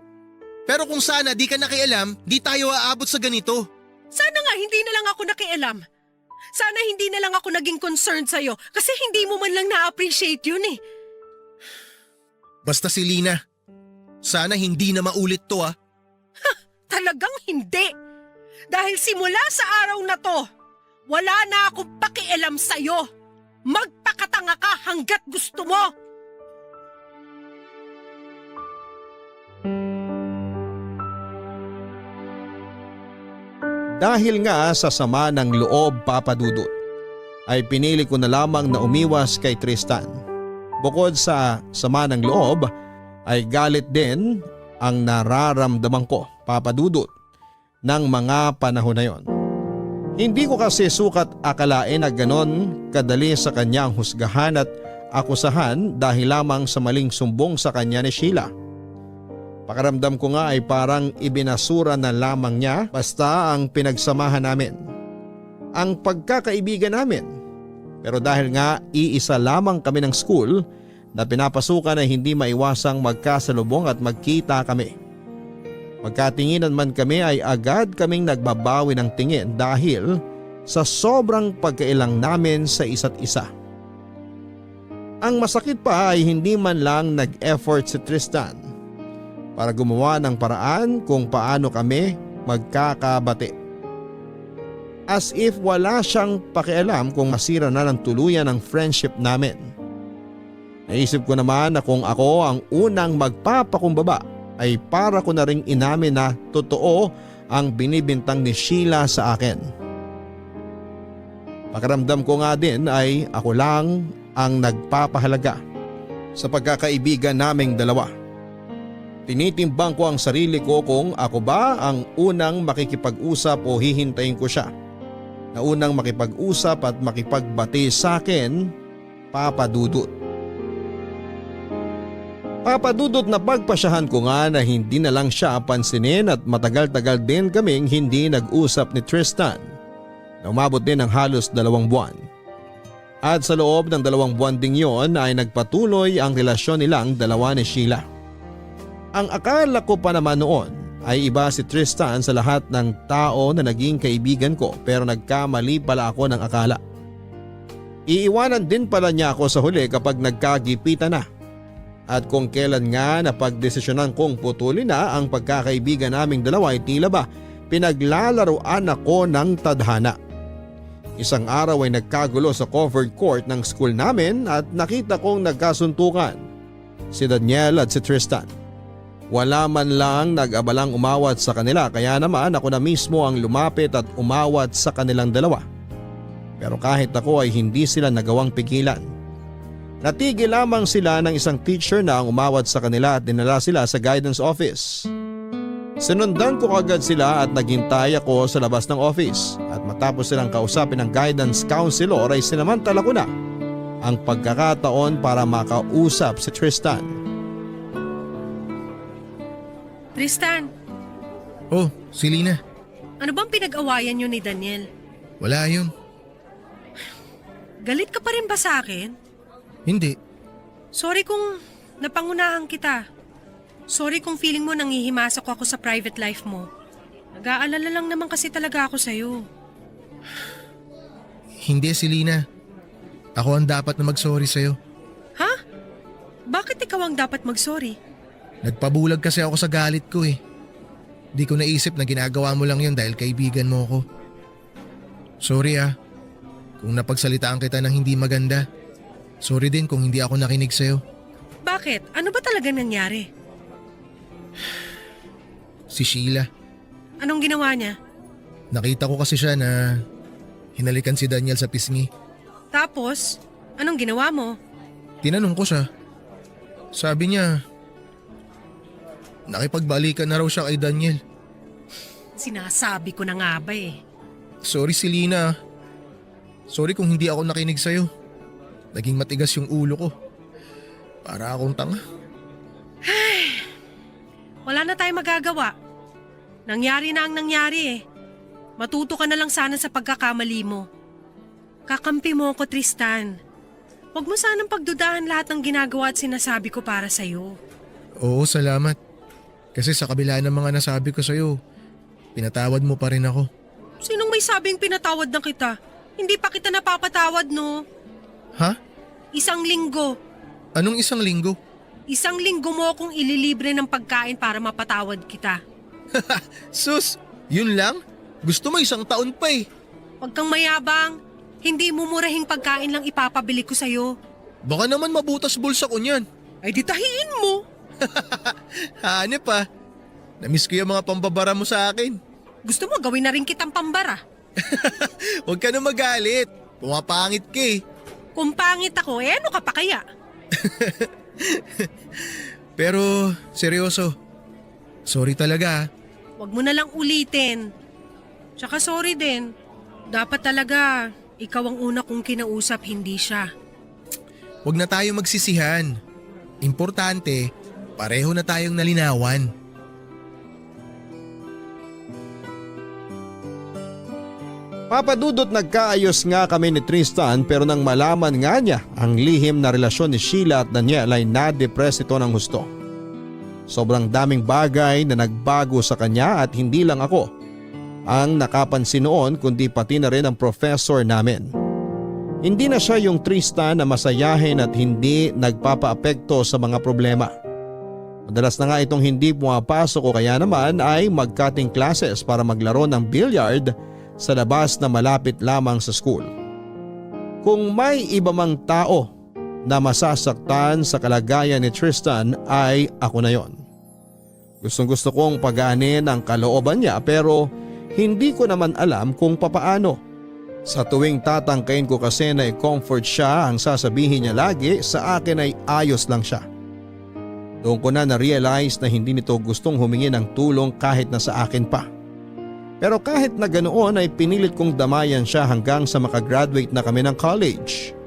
Pero kung sana di ka nakialam, di tayo aabot sa ganito. Sana nga hindi na lang ako nakialam. Sana hindi na lang ako naging concerned sa'yo kasi hindi mo man lang na-appreciate yun eh. Basta si Lina, sana hindi na maulit to ah. Talagang hindi. Dahil simula sa araw na to, wala na akong pakialam sa'yo. Magpakatanga ka hanggat gusto mo. Dahil nga sa sama ng loob, Papa Dudut, ay pinili ko na lamang na umiwas kay Tristan. Bukod sa sama ng loob, ay galit din ang nararamdaman ko, Papa Dudut, ng mga panahon na yon. Hindi ko kasi sukat akalain na ganon kadali sa kanyang husgahan at akusahan dahil lamang sa maling sumbong sa kanya ni Sheila. Pakiramdam ko nga ay parang ibinasura na lamang niya basta ang pinagsamahan namin, ang pagkakaibigan namin. Pero dahil nga iisa lamang kami ng school na pinapasukan ay hindi maiwasang magkasalubong at magkita kami. Magkatinginan man kami ay agad kaming nagbabawi ng tingin dahil sa sobrang pagkailang namin sa isa't isa. Ang masakit pa ay hindi man lang nag-effort si Tristan para gumawa ng paraan kung paano kami magkakabati. As if wala siyang pakialam kung masira na ng tuluyan ang friendship namin. Naisip ko naman na kung ako ang unang magpapakumbaba ay para ko na ring inamin na totoo ang binibintang ni Sheila sa akin. Pakiramdam ko nga din ay ako lang ang nagpapahalaga sa pagkakaibigan naming dalawa. Tinitimbang ko ang sarili ko kung ako ba ang unang makikipag-usap o hihintayin ko siya na unang makipag-usap at makipagbati sa akin, Papa Dudut. Papa Dudut, na pagpasyahan ko nga na hindi na lang siya pansinin at matagal-tagal din kaming hindi nag-usap ni Tristan na umabot din ng halos 2 buwan. At sa loob ng 2 buwan ding yon ay nagpatuloy ang relasyon nilang dalawa ni Sheila. Ang akala ko pa naman noon ay iba si Tristan sa lahat ng tao na naging kaibigan ko, pero nagkamali pala ako ng akala. Iiwanan din pala niya ako sa huli kapag nagkagipitan na. At kung kailan nga napagdesisyonan kong putulin na ang pagkakaibigan naming dalawa ay tila ba pinaglalaruan ako ng tadhana. Isang araw ay nagkagulo sa covered court ng school namin at nakita kong nagkasuntukan si Daniel at si Tristan. Wala man lang nag-abalang umawat sa kanila, kaya naman ako na mismo ang lumapit at umawat sa kanilang dalawa. Pero kahit ako ay hindi sila nagawang pigilan. Natigil lamang sila ng isang teacher na ang umawat sa kanila at dinala sila sa guidance office. Sinundan ko agad sila at naghintay ako sa labas ng office, at matapos silang kausapin ng guidance counselor ay sinamantala ko na ang pagkakataon para makausap si Tristan. Tristan, Oh, si Lina. ano bang pinag-awayan niyo ni Daniel? Wala yun. Galit ka pa rin ba sa akin? Hindi. Sorry kung napangunahan kita. Sorry kung feeling mo nangihimasok ako sa private life mo. Nag-aalala lang naman kasi talaga ako sa'yo. Hindi, si Lina. Ako ang dapat na mag-sorry sa'yo. Ha? Bakit ikaw ang dapat mag-sorry? Nagpabulag kasi ako sa galit ko eh. Di ko naisip na ginagawa mo lang yun dahil kaibigan mo ako. Sorry ah, kung napagsalitaan kita ng hindi maganda. Sorry din kung hindi ako nakinig sa'yo. Bakit? Ano ba talaga nangyari? si Sheila. Anong ginawa niya? Nakita ko kasi siya na hinalikan si Daniel sa pisngi. Tapos, anong ginawa mo? Tinanong ko siya. Sabi niya, nakipagbalikan na raw siya kay Daniel. Sinasabi ko na nga ba eh. Sorry Selena. Sorry kung hindi ako nakinig sa'yo. Naging matigas yung ulo ko. Para akong tanga. Wala na tayong magagawa. Nangyari na ang nangyari eh. Matuto ka na lang sana sa pagkakamali mo. Kakampi mo ako, Tristan. Huwag mo sanang pagdudahan lahat ng ginagawa at sinasabi ko para sa'yo. Oo, salamat. Kasi sa kabila ng mga nasabi ko sa'yo, pinatawad mo pa rin ako. Sinong may sabing pinatawad na kita? Hindi pa kita napapatawad, no? Ha? 1 linggo. Anong 1 linggo? 1 linggo mo akong ililibre ng pagkain para mapatawad kita. Sus, yun lang? Gusto mo 1 taon pa eh. Huwag kang mayabang. Hindi mumurahing pagkain lang ipapabili ko sa'yo. Baka naman mabutas bulsa ko niyan. Ay di tahiin mo. Hanep pa. Namiss ko yung mga pambabara mo sa akin. Gusto mo gawin na rin kitang pambara. Huwag ka na magalit. Pumapangit ka eh. Kung pangit ako, ano ka pa kaya? Pero seryoso, sorry talaga. Huwag mo na lang ulitin. Tsaka sorry din. Dapat talaga, ikaw ang una kong kinausap, hindi siya. Huwag na tayo magsisihan. Importante, pareho na tayong nalinawan. Papadudot nagkaayos nga kami ni Tristan pero nang malaman nga niya ang lihim na relasyon ni Sheila at Daniel ay na-depress ito ng husto. Sobrang daming bagay na nagbago sa kanya at hindi lang ako ang nakapansin noon kundi pati na rin ang professor namin. Hindi na siya yung Tristan na masayahin at hindi nagpapaapekto sa mga problema. Madalas na nga itong hindi pumapasok o kaya naman ay mag-cutting classes para maglaro ng billiard sa labas na malapit lamang sa school. Kung may iba mang tao na masasaktan sa kalagayan ni Tristan ay ako na yon. Gustong gusto kong pagaanin ang kalooban niya pero hindi ko naman alam kung papaano. Sa tuwing tatangkain ko kasi na i-comfort siya, ang sasabihin niya lagi sa akin ay ayos lang siya. Doon ko na na-realize na hindi nito gustong humingi ng tulong kahit na sa akin pa. Pero kahit na ganoon ay pinilit kong damayan siya hanggang sa makagraduate na kami ng college.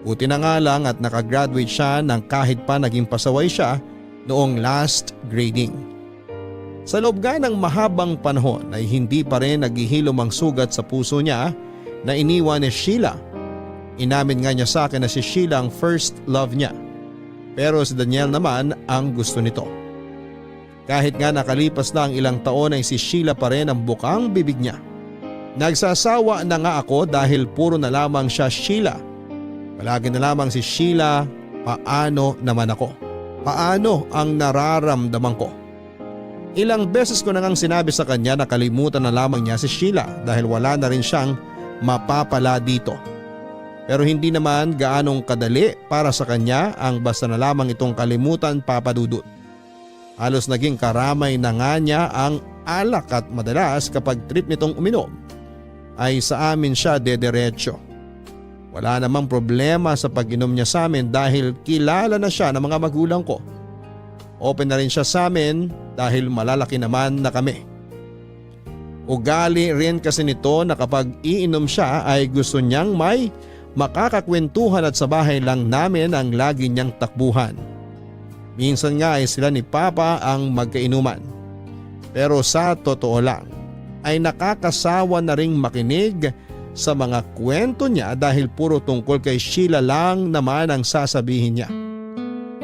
Buti na nga lang at nakagraduate siya nang kahit pa naging pasaway siya noong last grading. Sa loob nga ng mahabang panahon ay hindi pa rin naghihilom ang sugat sa puso niya na iniwan ni Sheila. Inamin nga niya sa akin na si Sheila ang first love niya. Pero si Daniel naman ang gusto nito. Kahit nga nakalipas na ang ilang taon ay si Sheila pa rin ang bukang bibig niya. Nagsasawa na nga ako dahil puro na lamang siya Sheila. Palagi na lamang si Sheila, paano naman ako? Paano ang nararamdaman ko? Ilang beses ko na ngang sinabi sa kanya na kalimutan na lamang niya si Sheila dahil wala na rin siyang mapapala dito. Pero hindi naman gaanong kadali para sa kanya ang basta na lamang itong kalimutan, papadudot. Halos naging karamay na nga niya ang alak at madalas kapag trip nitong uminom ay sa amin siya dederecho. Wala namang problema sa pag-inom niya sa amin dahil kilala na siya ng mga magulang ko. Open na rin siya sa amin dahil malalaki naman na kami. Ugali rin kasi nito na kapag iinom siya ay gusto niyang may makakakwentuhan at sa bahay lang namin ang lagi niyang takbuhan. Minsan nga ay sila ni Papa ang magkainuman. Pero sa totoo lang ay nakakasawa na ring makinig sa mga kwento niya dahil puro tungkol kay Sheila lang naman ang sasabihin niya.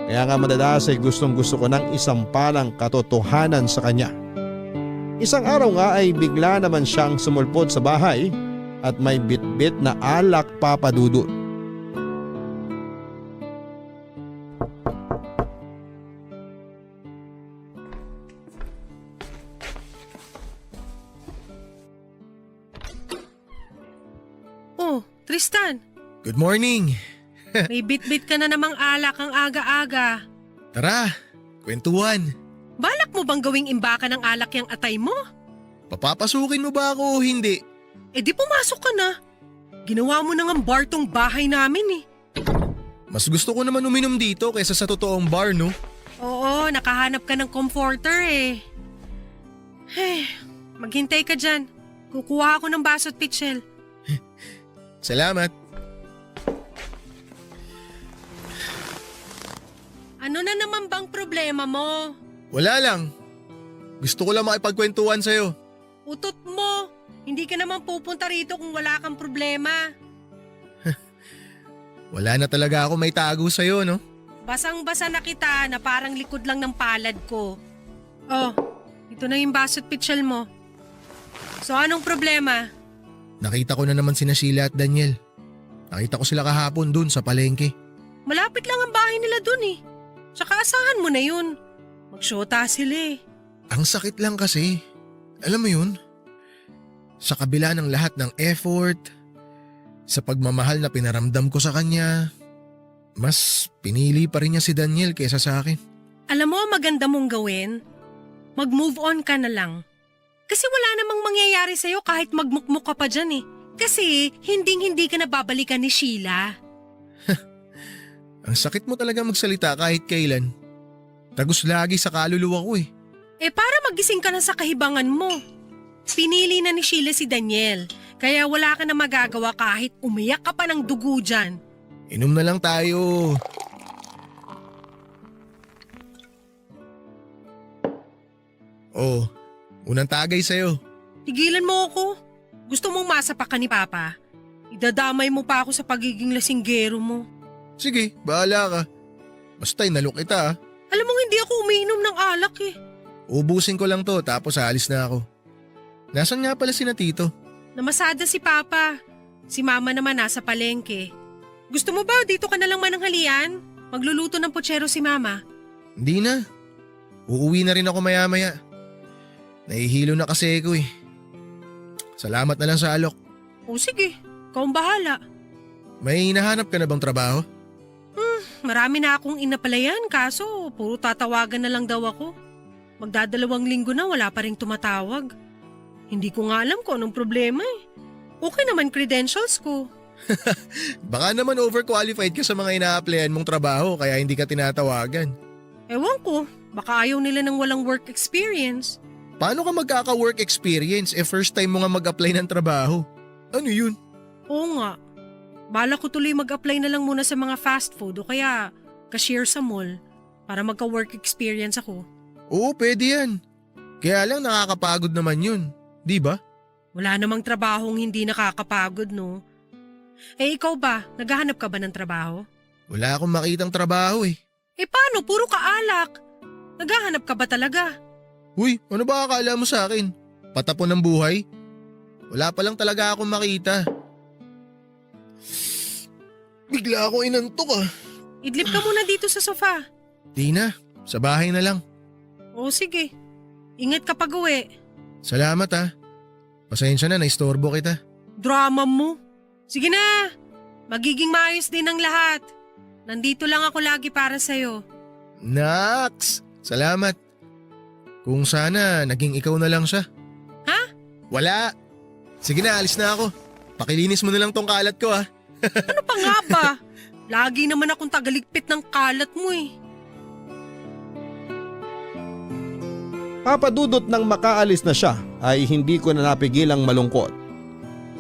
Kaya nga madalas ay gustong gusto ko ng isang palang katotohanan sa kanya. Isang araw nga ay bigla naman siyang sumulpot sa bahay at may bitbit na alak, papadudot. Oh, Tristan, Good morning. may bit-bit ka na namang alak ang aga-aga. Tara, kwentuhan. Balak mo mo bang gawing imbakan ng alak yung atay mo? Papapasukin mo ba ako o hindi? Eh di pumasok ka na. Ginawa mo na ng bar tong bahay namin eh. Mas gusto ko naman uminom dito kaysa sa totoong bar, no? Oo, nakahanap ka ng comforter eh. Hey, maghintay ka dyan. Kukuha ako ng baso at pitchel. Salamat. Ano na naman bang problema mo? Wala lang. Gusto ko lang makipagkwentuhan sa'yo. Utot mo. Hindi ka naman pupunta rito kung wala kang problema. Wala na talaga ako may tago sa'yo, no? Basang-basa na kita na parang likod lang ng palad ko. Oh, ito na yung baso at pitchel mo. So anong problema? Nakita ko na naman sina Sheila at Daniel. Nakita ko sila kahapon dun sa palengke. Malapit lang ang bahay nila dun eh. Tsaka asahan mo na yun. Magsyota sila eh. Ang sakit lang kasi. Alam mo yun? Sa kabila ng lahat ng effort, sa pagmamahal na pinaramdam ko sa kanya, mas pinili pa rin niya si Daniel kaysa sa akin. Alam mo, maganda mong gawin. Mag-move on ka na lang. Kasi wala namang mangyayari sa'yo kahit magmukmuk ka pa dyan eh. Kasi hinding-hindi ka na babalikan ni Sheila. Ang sakit mo talaga magsalita kahit kailan. Tagos lagi sa kaluluwa ko eh. Eh para magising ka na sa kahibangan mo. Pinili na ni Sheila si Daniel. Kaya wala ka na magagawa kahit umiyak ka pa ng dugo dyan. Inom na lang tayo. Oh, unang tagay sa'yo. Tigilan mo ako. Gusto mong masapak ka ni Papa. Idadamay mo pa ako sa pagiging lasinggero mo. Sige, bahala ka. Basta inalok kita ah. Alam mo hindi ako umiinom ng alak eh. Ubusin ko lang to tapos aalis na ako. Nasaan nga pala sina Tito? Namasada si Papa. Si Mama naman nasa palengke. Gusto mo ba dito ka na lang mananghalian? Magluluto ng putsero si Mama. Hindi na. Uuwi na rin ako maya-maya. Nahihilo na kasi ako eh. Salamat na lang sa alok. O sige, ikaw ang bahala. May hinahanap ka na bang trabaho? Marami na akong inapalayan kaso puro tatawagan na lang daw ako. Magdadalawang linggo na wala pa rin tumatawag. Hindi ko nga alam kung anong problema eh. Okay naman credentials ko. Baka naman overqualified ka sa mga ina-applyan mong trabaho kaya hindi ka tinatawagan. Ewan ko, baka ayaw nila ng walang work experience. Paano ka magkaka-work experience first time mo nga mag-apply ng trabaho? Ano yun? Oo nga. Bala ko tuloy mag-apply na lang muna sa mga fast food o kaya cashier sa mall para magka-work experience ako. Oo, pwede yan. Kaya lang nakakapagod naman yun. Di ba? Wala namang trabahong hindi nakakapagod, no? Eh ikaw ba? Naghahanap ka ba ng trabaho? Wala akong makitang trabaho eh. Eh paano? Puro ka alak. Naghahanap ka ba talaga? Uy, ano ba akala mo sa akin? Patapon ng buhay? Wala pa lang talaga akong makita. Bigla ako inantok ah. Idlip ka muna dito sa sofa. Di na, sa bahay na lang. O sige. Ingat ka pag-uwi. Salamat ah. Pasensya na, naistorbo kita. Drama mo. Sige na. Magiging maayos din ang lahat. Nandito lang ako lagi para sa'yo. Naks! Salamat. Kung sana, naging ikaw na lang siya. Ha? Wala. Sige na, alis na ako. Pakilinis mo na lang tong kalat ko ah. Ano pa nga ba? Lagi naman akong tagaligpit ng kalat mo eh. Papadudot nang makaalis na siya ay hindi ko na napigilang malungkot.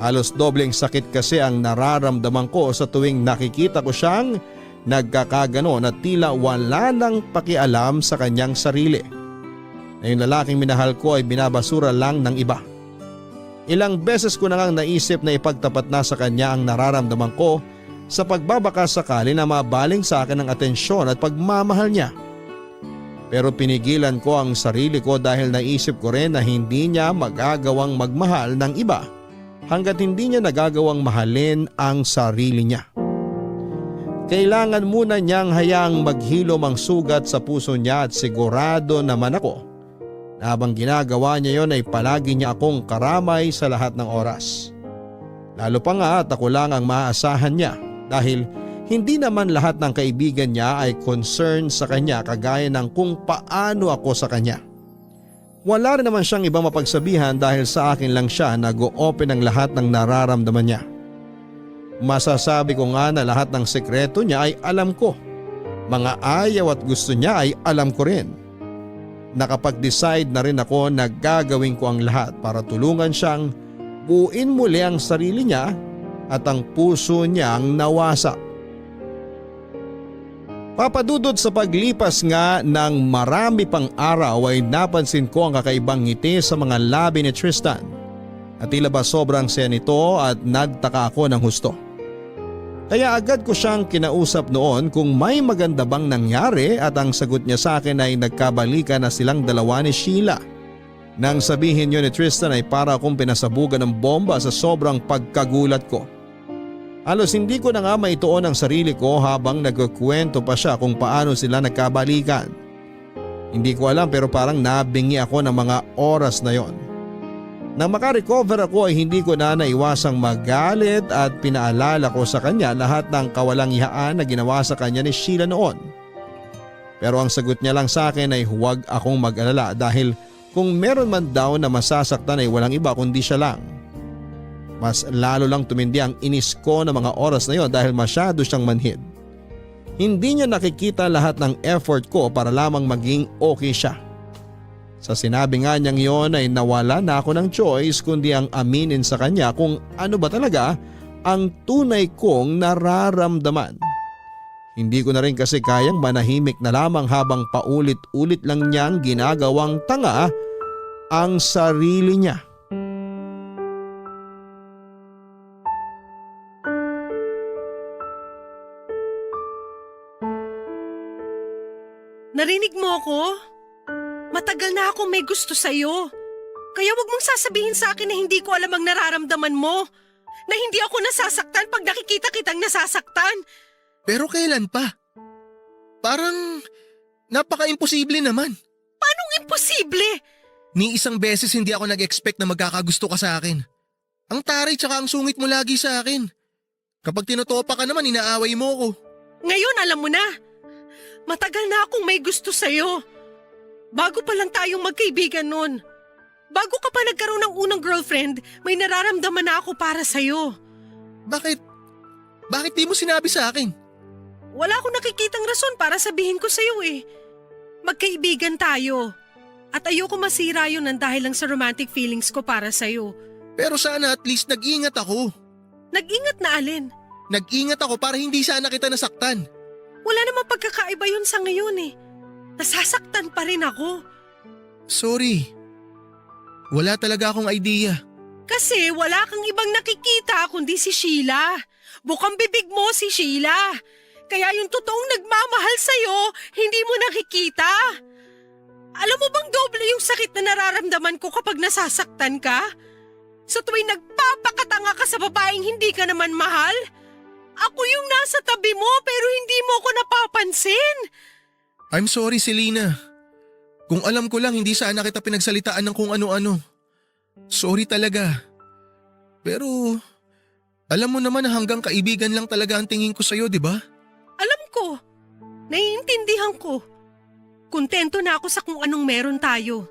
Halos dobleng sakit kasi ang nararamdaman ko sa tuwing nakikita ko siyang nagkakagano na tila wala nang pakialam sa kanyang sarili. Na yung lalaking minahal ko ay binabasura lang ng iba. Ilang beses ko na ngang naisip na ipagtapat na sa kanya ang nararamdaman ko sa pagbabaka sakali na mabaling sa akin ang atensyon at pagmamahal niya. Pero pinigilan ko ang sarili ko dahil naisip ko rin na hindi niya magagawang magmahal ng iba hanggat hindi niya nagagawang mahalin ang sarili niya. Kailangan muna niyang hayaang maghilom ang sugat sa puso niya at sigurado naman ako na habang ginagawa niya yon ay palagi niya akong karamay sa lahat ng oras. Lalo pa nga at ako lang ang maaasahan niya dahil hindi naman lahat ng kaibigan niya ay concerned sa kanya kagaya ng kung paano ako sa kanya. Wala rin naman siyang ibang mapagsabihan dahil sa akin lang siya nag-o-open ng lahat ng nararamdaman niya. Masasabi ko nga na lahat ng sekreto niya ay alam ko. Mga ayaw at gusto niya ay alam ko rin. Nakapag-decide na rin ako na gagawin ko ang lahat para tulungan siyang buuin muli ang sarili niya at ang puso niyang nawasa. Papadudot sa paglipas nga ng marami pang araw ay napansin ko ang kakaibang ngiti sa mga labi ni Tristan at tila ba sobrang saya nito at nagtaka ako ng husto. Kaya agad ko siyang kinausap noon kung may maganda bang nangyari at ang sagot niya sa akin ay nagkabalikan na silang dalawa ni Sheila. Nang sabihin niyo ni Tristan ay para akong pinasabugan ng bomba sa sobrang pagkagulat ko. Halos hindi ko na nga maituon ang sarili ko habang nagkukwento pa siya kung paano sila nagkabalikan. Hindi ko alam pero parang nabingi ako ng mga oras na yon. Nang makarecover ako ay hindi ko na naiwasang magalit at pinaalala ko sa kanya lahat ng kawalang ihaan na ginawa sa kanya ni Sheila noon. Pero ang sagot niya lang sa akin ay huwag akong mag-alala dahil kung meron man daw na masasaktan ay walang iba kundi siya lang. Mas lalo lang tumindi ang inis ko ng mga oras na yon dahil masyado siyang manhid. Hindi niya nakikita lahat ng effort ko para lamang maging okay siya. Sa sinabi nga niyang yon ay nawala na ako ng choice kundi ang aminin sa kanya kung ano ba talaga ang tunay kong nararamdaman. Hindi ko na rin kasi kayang manahimik na lamang habang paulit-ulit lang niyang ginagawang tanga ang sarili niya. Narinig mo ako? Matagal na akong may gusto sa'yo. Kaya wag mong sasabihin sa akin na hindi ko alam ang nararamdaman mo. Na hindi ako nasasaktan pag nakikita kitang nasasaktan. Pero kailan pa? Parang napaka-imposible naman. Paanong imposible? Ni isang beses hindi ako nag-expect na magkakagusto ka sa akin. Ang taray tsaka ang sungit mo lagi sa akin. Kapag tinutopa ka naman, inaaway mo ko. Ngayon alam mo na. Matagal na akong may gusto sa'yo. Bago pa lang tayong magkaibigan nun. Bago ka pa nagkaroon ng unang girlfriend, may nararamdaman na ako para sa'yo. Bakit? Bakit di mo sinabi sa akin? Wala akong nakikitang rason para sabihin ko sa'yo eh. Magkaibigan tayo. At ayoko masira yun ng dahil lang sa romantic feelings ko para sa'yo. Pero sana at least nag-ingat ako. Nag-ingat na alin? Nag-ingat ako para hindi sana kita nasaktan. Wala namang pagkakaiba yun sa ngayon eh. Nasasaktan pa rin ako. Sorry. Wala talaga akong idea. Kasi wala kang ibang nakikita kundi si Sheila. Bukang bibig mo si Sheila. Kaya yung totoong nagmamahal sa'yo, hindi mo nakikita. Alam mo bang doble yung sakit na nararamdaman ko kapag nasasaktan ka? Sa tuwing nagpapakatanga ka sa babaeng hindi ka naman mahal? Ako yung nasa tabi mo pero hindi mo ko napapansin. I'm sorry, Selena. Kung alam ko lang hindi sana kita pinagsalitaan ng kung ano-ano. Sorry talaga. Pero alam mo naman na hanggang kaibigan lang talaga ang tingin ko sa'yo, di ba? Alam ko. Naiintindihan ko. Kontento na ako sa kung anong meron tayo.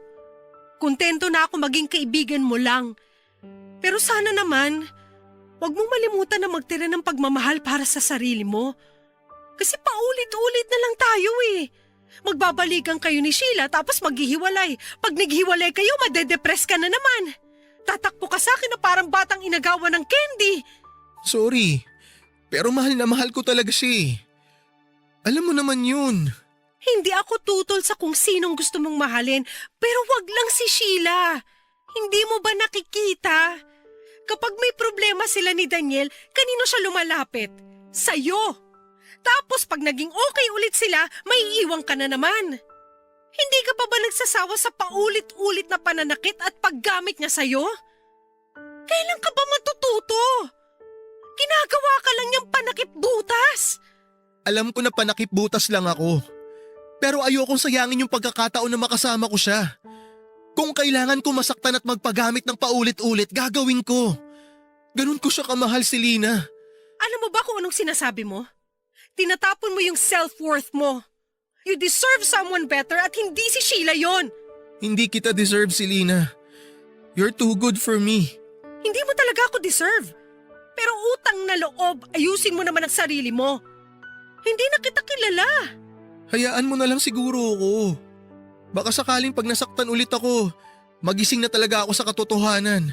Kontento na ako maging kaibigan mo lang. Pero sana naman, huwag mong malimutan na magtira ng pagmamahal para sa sarili mo. Kasi paulit-ulit na lang tayo eh. Magbabalikan kayo ni Sheila tapos maghihiwalay. Pag naghiwalay kayo, madedepress ka na naman. Tatakbo ka sa akin na parang batang inagawa ng candy. Sorry, pero mahal na mahal ko talaga siya. Alam mo naman yun. Hindi ako tutol sa kung sinong gusto mong mahalin, pero wag lang si Sheila. Hindi mo ba nakikita? Kapag may problema sila ni Daniel, kanino siya lumalapit? Sa'yo. Tapos pag naging okay ulit sila, may iiwang ka na naman. Hindi ka pa ba nagsasawa sa paulit-ulit na pananakit at paggamit niya sa'yo? Kailan ka ba matututo? Ginagawa ka lang niyang panakip butas. Alam ko na panakip butas lang ako. Pero ayokong sayangin yung pagkakataon na makasama ko siya. Kung kailangan ko masaktan at magpagamit ng paulit-ulit, gagawin ko. Ganun ko siya kamahal, Selena. Alam mo ba kung anong sinasabi mo? Tinatapon mo yung self-worth mo. You deserve someone better at hindi si Sheila yon. Hindi kita deserve, Selena. You're too good for me. Hindi mo talaga ako deserve. Pero utang na loob, ayusin mo naman ang sarili mo. Hindi na kita kilala. Hayaan mo na lang siguro ako. Baka sakaling pag nasaktan ulit ako, magising na talaga ako sa katotohanan.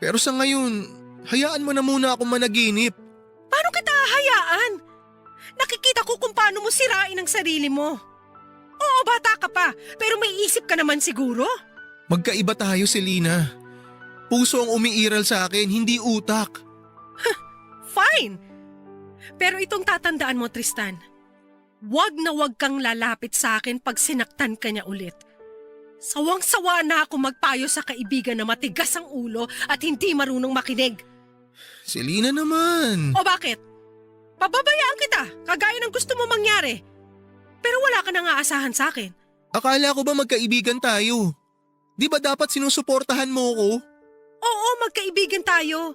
Pero sa ngayon, hayaan mo na muna akong managinip. Paano kita hahayaan? Nakikita ko kung paano mo sirain ang sarili mo. Oo, bata ka pa, pero may isip ka naman siguro. Magkaiba tayo, Selena. Puso ang umiiral sa akin, hindi utak. Fine. Pero itong tatandaan mo, Tristan. Wag na wag kang lalapit sa akin pag sinaktan ka niya ulit. Sawang-sawa na ako magpayo sa kaibigan na matigas ang ulo at hindi marunong makinig. Selena naman. O bakit? Pababayaan kita, kagaya ng gusto mo mangyari. Pero wala ka nang aasahan sa akin. Akala ko ba magkaibigan tayo? Di ba dapat sinusuportahan mo ko? Oo, magkaibigan tayo.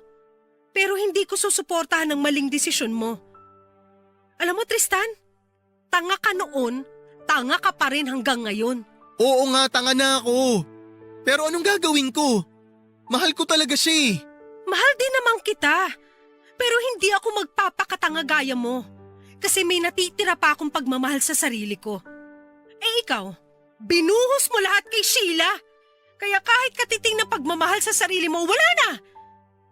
Pero hindi ko susuportahan ng maling desisyon mo. Alam mo, Tristan, tanga ka noon, tanga ka pa rin hanggang ngayon. Oo nga, tanga na ako. Pero anong gagawin ko? Mahal ko talaga siya eh. Mahal din naman kita. Pero hindi ako magpapakatanga gaya mo. Kasi may natitira pa akong pagmamahal sa sarili ko. Eh ikaw, binuhos mo lahat kay Sheila. Kaya kahit katiting na pagmamahal sa sarili mo, wala na.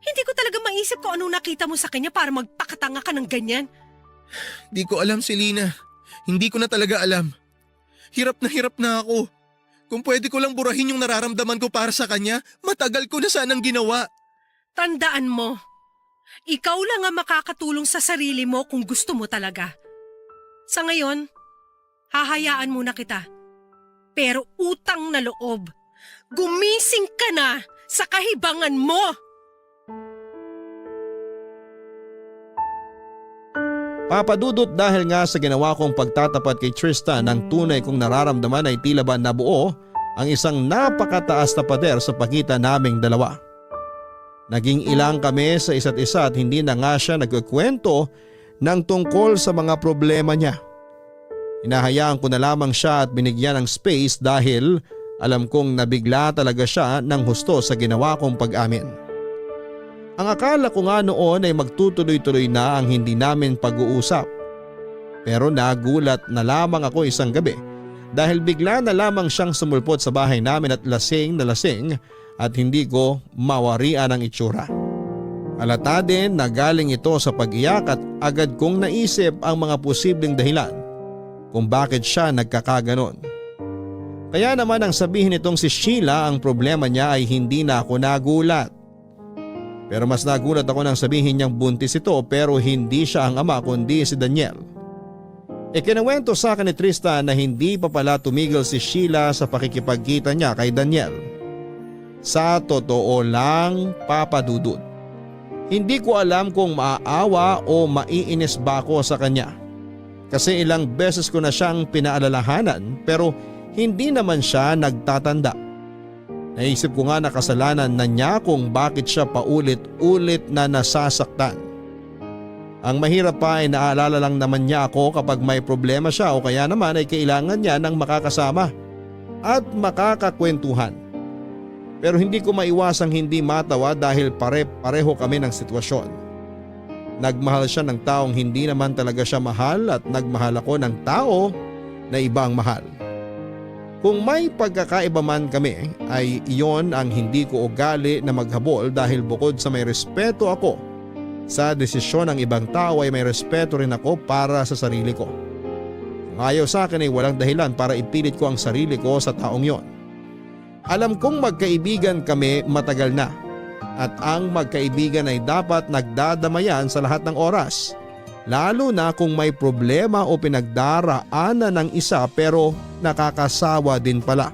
Hindi ko talaga maisip kung anong nakita mo sa kanya para magpakatanga ka ng ganyan. Di ko alam, Selena. Hindi ko na talaga alam. Hirap na ako. Kung pwede ko lang burahin yung nararamdaman ko para sa kanya, matagal ko na sanang ginawa. Tandaan mo, ikaw lang ang makakatulong sa sarili mo kung gusto mo talaga. Sa ngayon, hahayaan muna kita. Pero utang na loob, gumising ka na sa kahibangan mo! Papadudot dahil nga sa ginawa kong pagtatapat kay Tristan, ang tunay kong nararamdaman ay tila ba nabuo ang isang napakataas na pader sa pagitan naming dalawa. Naging ilang kami sa isa't isa at hindi na nga siya nagkukwento ng tungkol sa mga problema niya. Hinahayaan ko na lamang siya at binigyan ng space dahil alam kong nabigla talaga siya ng husto sa ginawa kong pag-amin. Ang akala ko nga noon ay magtutuloy-tuloy na ang hindi namin pag-uusap. Pero nagulat na lamang ako isang gabi dahil bigla na lamang siyang sumulpot sa bahay namin at lasing na lasing at hindi ko mawarian ang itsura. Halata din na galing ito sa pag-iyak at agad kong naisip ang mga posibleng dahilan kung bakit siya nagkakaganon. Kaya naman ang sabihin nitong si Sheila ang problema niya ay hindi na ako nagulat. Pero mas nagulat ako nang sabihin niyang buntis ito pero hindi siya ang ama kundi si Daniel. Ikinuwento sa akin ni Tristan na hindi pa pala tumigil si Sheila sa pakikipagkita niya kay Daniel. Sa totoo lang, papadudot. Hindi ko alam kung maaawa o maiinis ba ako sa kanya. Kasi ilang beses ko na siyang pinaalalahanan pero hindi naman siya nagtatanda. Naisip ko nga na kasalanan na niya kung bakit siya paulit-ulit na nasasaktan. Ang mahirap pa ay naalala lang naman niya ako kapag may problema siya o kaya naman ay kailangan niya ng makakasama at makakakwentuhan. Pero hindi ko maiwasang hindi matawa dahil pare-pareho kami ng sitwasyon. Nagmahal siya ng taong hindi naman talaga siya mahal at nagmahal ako ng tao na ibang mahal. Kung may pagkakaiba man kami ay iyon ang hindi ko ugali na maghabol dahil bukod sa may respeto ako sa desisyon ng ibang tao ay may respeto rin ako para sa sarili ko. Kung ayaw sa akin ay walang dahilan para ipilit ko ang sarili ko sa taong yon. Alam kong magkaibigan kami matagal na at ang magkaibigan ay dapat nagdadamayan sa lahat ng oras. Lalo na kung may problema o pinagdaraanan ng isa pero nakakasawa din pala.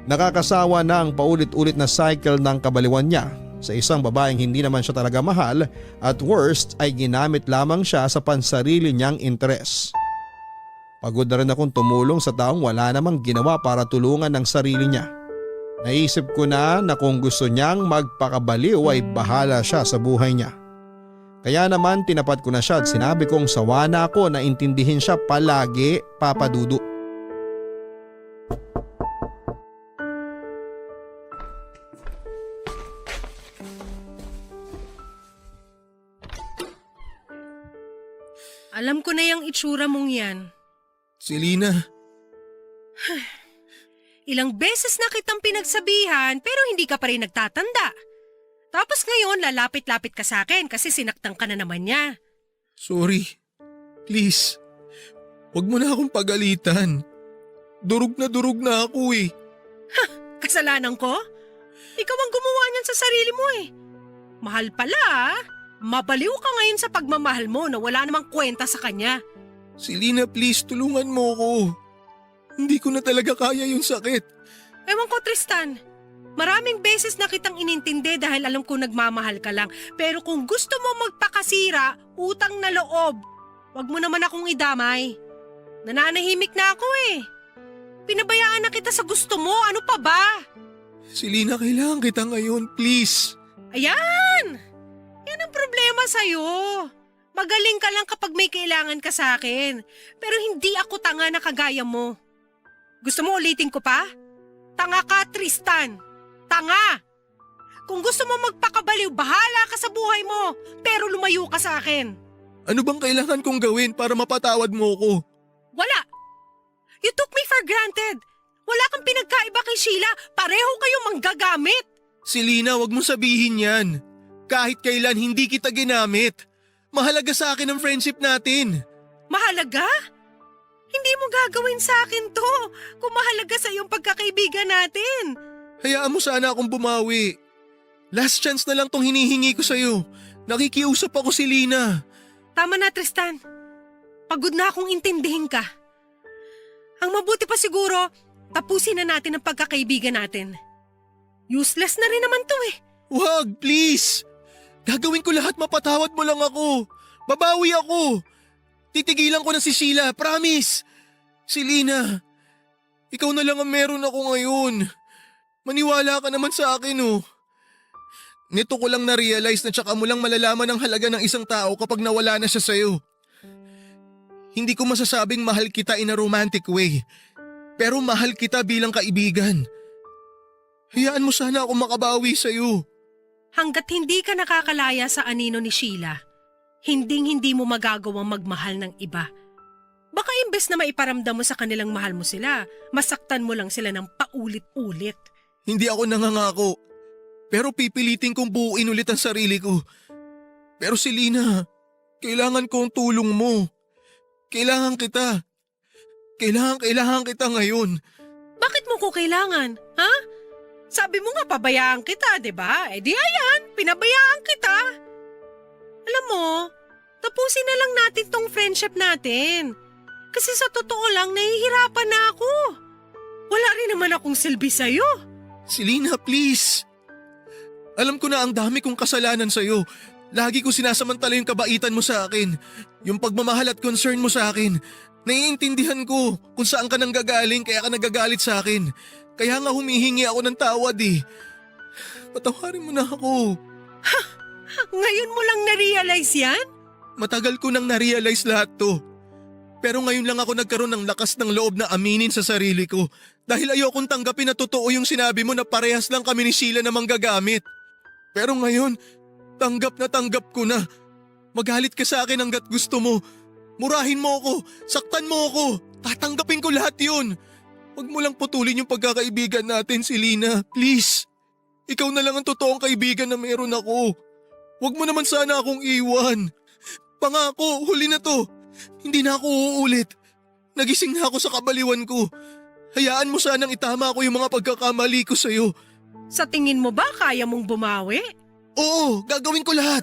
Nakakasawa na ang paulit-ulit na cycle ng kabaliwan niya sa isang babaeng hindi naman siya talaga mahal at worst ay ginamit lamang siya sa pansarili niyang interes. Pagod na rin akong tumulong sa taong wala namang ginawa para tulungan ng sarili niya. Naisip ko na kung gusto niyang magpakabaliw ay bahala siya sa buhay niya. Kaya naman tinapat ko na siya at sinabi kong sawa na ako na intindihin siya palagi, Papa Dudu. Alam ko na yung itsura mong yan. Selena, Ilang beses na kitang pinagsabihan pero hindi ka pa rin nagtatanda. Tapos ngayon lalapit-lapit ka sa akin kasi sinaktan ka na naman niya. sorry. Please, wag mo na akong pagalitan. Durog na ako eh. Kasalanan ko? Ikaw ang gumawa niyan sa sarili mo eh. Mahal pala ah. Mabaliw ka ngayon sa pagmamahal mo na wala namang kwenta sa kanya. Selena, please, tulungan mo ko. Hindi ko na talaga kaya yung sakit. Ewan ko Tristan, maraming beses na kitang inintindi dahil alam ko nagmamahal ka lang. Pero kung gusto mo magpakasira, utang na loob. Wag mo naman akong idamay. Nananahimik na ako eh. Pinabayaan na kita sa gusto mo, ano pa ba? Selena, kailangan kita ngayon, please. Ayan! Yan ang problema sa'yo. Magaling ka lang kapag may kailangan ka sa akin. Pero hindi ako tanga na kagaya mo. Gusto mo ulitin ko pa? Tanga ka, Tristan. Tanga! Kung gusto mo magpakabaliw, bahala ka sa buhay mo. Pero lumayo ka sa akin. Ano bang kailangan kong gawin para mapatawad mo ko? Wala! You took me for granted. Wala kang pinagkaiba kay Sheila. Pareho kayo manggagamit. Selena, wag mong sabihin yan. Kahit kailan hindi kita ginamit. Mahalaga sa akin ang friendship natin. Mahalaga? Hindi mo gagawin sa akin to kung mahalaga sa iyong pagkakaibigan natin. Hayaan mo sana akong bumawi. Last chance na lang tong hinihingi ko sa'yo. Nakikiusap ako, Selena. Tama na, Tristan. Pagod na akong intindihin ka. Ang mabuti pa siguro, tapusin na natin ang pagkakaibigan natin. Useless na rin naman to eh. Wag, please. Gagawin ko lahat, mapatawad mo lang ako. Babawi ako. Titigilan ko na si Sheila, promise. Selena, ikaw na lang ang meron ako ngayon. Maniwala ka naman sa akin oh. Nito ko lang na-realize na tsaka mo lang malalaman ang halaga ng isang tao kapag nawala na siya sa'yo. Hindi ko masasabing mahal kita in a romantic way, pero mahal kita bilang kaibigan. Hayaan mo sana ako makabawi sa'yo. Hanggat hindi ka nakakalaya sa anino ni Sheila, hinding-hindi mo magagawang magmahal ng iba. Baka imbes na maiparamdam mo sa kanilang mahal mo sila, masaktan mo lang sila ng paulit-ulit. Hindi ako nangangako, pero pipilitin kong buuin ulit ang sarili ko. Pero Selena, kailangan ko ang tulong mo. Kailangan kita. Kailangan kita ngayon. Bakit mo ko kailangan, ha? Sabi mo nga pabayaan kita, di ba? Eh di ayan, pinabayaan kita. Alam mo, tapusin na lang natin tong friendship natin. Kasi sa totoo lang, nahihirapan na ako. Wala rin naman akong silbi sa'yo. Selena, please. Alam ko na ang dami kong kasalanan sa'yo. Lagi ko sinasamantala yung kabaitan mo sa akin. Yung pagmamahal at concern mo sa akin. Naiintindihan ko kung saan ka nanggagaling kaya ka nagagalit sa akin. Kaya nga humihingi ako ng tawad eh. Patawarin mo na ako. Ngayon mo lang na-realize yan? Matagal ko nang na-realize lahat to. Pero ngayon lang ako nagkaroon ng lakas ng loob na aminin sa sarili ko. Dahil ayokong tanggapin na totoo yung sinabi mo na parehas lang kami ni Sheila na manggagamit. Pero ngayon, tanggap ko na. Magalit ka sa akin hanggat gusto mo. Murahin mo ako, saktan mo ako. Tatanggapin ko lahat yun. Huwag mo lang putulin yung pagkakaibigan natin, Selena. Please. Ikaw na lang ang totoong kaibigan na meron ako. Huwag mo naman sana akong iwan. Pangako, huli na to. Hindi na ako uulit. Nagising na ako sa kabaliwan ko. Hayaan mo sanang itama ko yung mga pagkakamali ko sa'yo. Sa tingin mo ba kaya mong bumawi? Oo, gagawin ko lahat.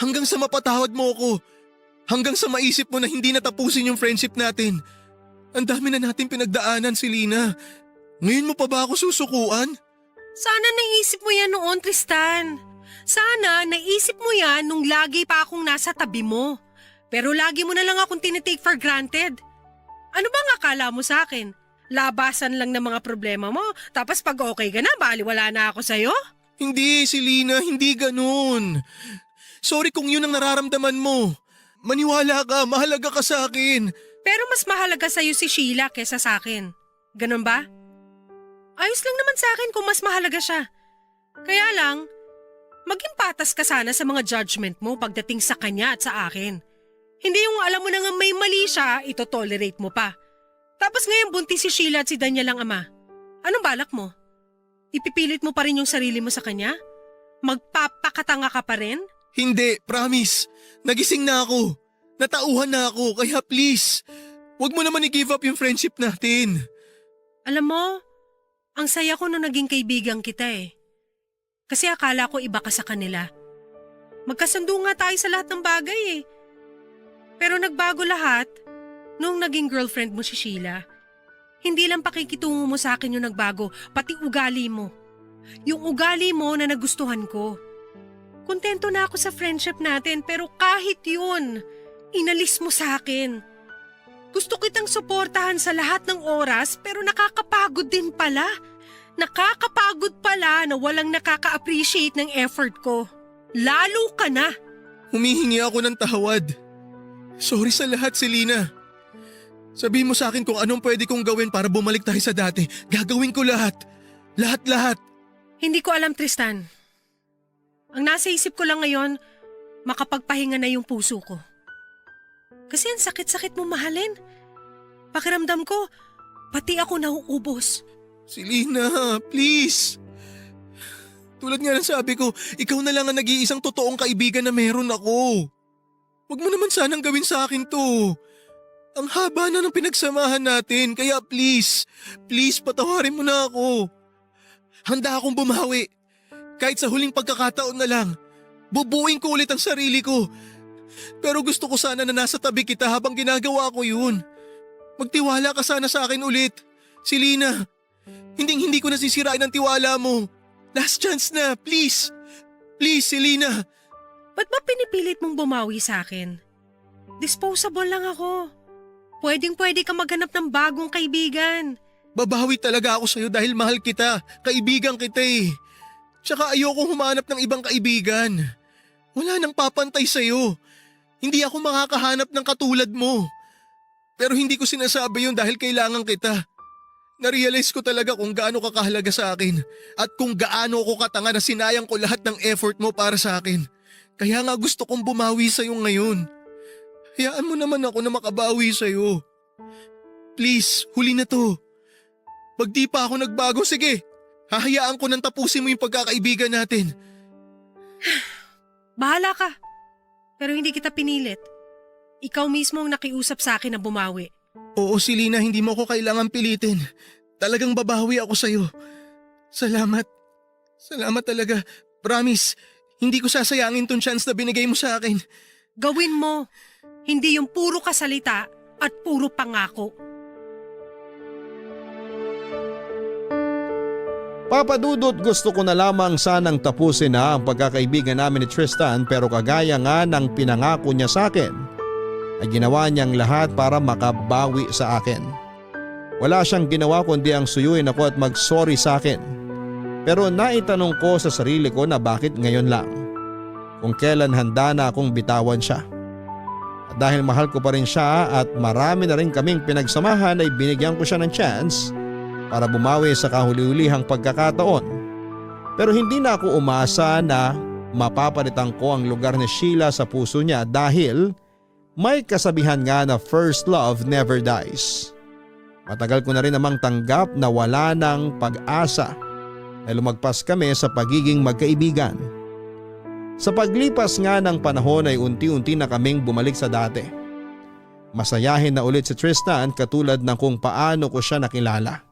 Hanggang sa mapatawad mo ako. Hanggang sa maisip mo na hindi natapusin yung friendship natin. Ang dami na natin pinagdaanan, Selena. Ngayon mo pa ba ako susukuan? Sana naisip mo yan noon, Tristan. Sana naisip mo yan nung lagi pa akong nasa tabi mo. Pero lagi mo na lang akong tinitake for granted. Ano bang akala mo sa akin? Labasan lang ng mga problema mo, tapos pag okay ka na, baliwala na ako sa'yo? Hindi, Selena, hindi ganun. Sorry kung yun ang nararamdaman mo. Maniwala ka, mahalaga ka sa akin. Pero mas mahalaga sa'yo si Sheila kesa sa akin. Ganun ba? Ayos lang naman sa akin kung mas mahalaga siya. Kaya lang, Maging patas ka sana sa mga judgment mo pagdating sa kanya at sa akin. Hindi yung alam mo na nga may mali siya, ito-tolerate mo pa. Tapos ngayon buntis si Sheila at si Daniel ang ama. Anong balak mo? Ipipilit mo pa rin yung sarili mo sa kanya? Magpapakatanga ka pa rin? Hindi, promise. Nagising na ako. Natauhan na ako, kaya please, wag mo naman i-give up yung friendship natin. Alam mo, ang saya ko nung naging kaibigan kita eh. Kasi akala ko iba ka sa kanila. Magkasundo nga tayo sa lahat ng bagay eh. Pero nagbago lahat nung naging girlfriend mo si Sheila. Hindi lang pakikitungo mo sa akin yung nagbago, pati ugali mo. Yung ugali mo na nagustuhan ko. Kontento na ako sa friendship natin pero kahit yun, inalis mo sa akin. Gusto kitang suportahan sa lahat ng oras pero nakakapagod din pala. Nakakapagod pala na walang nakaka-appreciate ng effort ko. Lalo ka na. Humihingi ako ng tawad. Sorry sa lahat, Selena. Sabihin mo sa akin kung anong pwede kong gawin para bumalik tayo sa dati. Gagawin ko lahat. Lahat-lahat. Hindi ko alam, Tristan. Ang nasa isip ko lang ngayon, makapagpahinga na yung puso ko. Kasi ang sakit-sakit mo mahalin. Pakiramdam ko, pati ako nauubos. Selena, please. Tulad nga ng sabi ko, ikaw na lang ang nag-iisang totoong kaibigan na meron ako. Huwag mo naman sanang gawin sa akin to. Ang haba na ng pinagsamahan natin, kaya please patawarin mo na ako. Handa akong bumawi. Kahit sa huling pagkakataon na lang, bubuin ko ulit ang sarili ko. Pero gusto ko sana na nasa tabi kita habang ginagawa ko yun. Magtiwala ka sana sa akin ulit. Selena, hindi ko nasisirain ang tiwala mo. Last chance na, please. Please, Selena. Ba't ba pinipilit mong bumawi sa akin? Disposable lang ako. Pwedeng-pwede ka maghanap ng bagong kaibigan. Babawi talaga ako sa'yo dahil mahal kita. Kaibigan kita eh. Tsaka ayokong humanap ng ibang kaibigan. Wala nang papantay sa'yo. Hindi ako makakahanap ng katulad mo. Pero hindi ko sinasabi yun dahil kailangan kita. Narealize ko talaga kung gaano ka kahalaga sa akin at kung gaano ako katanga na sinayang ko lahat ng effort mo para sa akin. Kaya nga gusto kong bumawi sa'yo ngayon. Hayaan mo naman ako na makabawi sa'yo. Please, huli na to. Pag di pa ako nagbago, sige. Hahayaan ko nang tapusin mo yung pagkakaibigan natin. Bahala ka. Pero hindi kita pinilit. Ikaw mismo ang nakiusap sa akin na bumawi. Oo, Selena, hindi mo ako kailangan pilitin. Talagang babawi ako sa'yo. Salamat. Salamat talaga. Promise, hindi ko sasayangin tong chance na binigay mo sa akin. Gawin mo. Hindi yung puro kasalita at puro pangako. Papadudot, gusto ko na lamang sanang tapusin na ang pagkakaibigan namin ni Tristan pero kagaya nga ng pinangako niya sa akin ay ginawa niyang lahat para makabawi sa akin. Wala siyang ginawa kundi ang suyuin ako at mag-sorry sa akin. Pero naitanong ko sa sarili ko na bakit ngayon lang. Kung kailan handa na akong bitawan siya. At dahil mahal ko pa rin siya at marami na rin kaming pinagsamahan ay binigyan ko siya ng chance para bumawi sa kahuli-hulihang pagkakataon. Pero hindi na ako umasa na mapapalitan ko ang lugar ni Sheila sa puso niya dahil may kasabihan nga na first love never dies. Matagal ko na rin namang tanggap na wala ng pag-asa na lumagpas kami sa pagiging magkaibigan. Sa paglipas nga ng panahon ay unti-unti na kaming bumalik sa dati. Masayahin na ulit si Tristan katulad ng kung paano ko siya nakilala.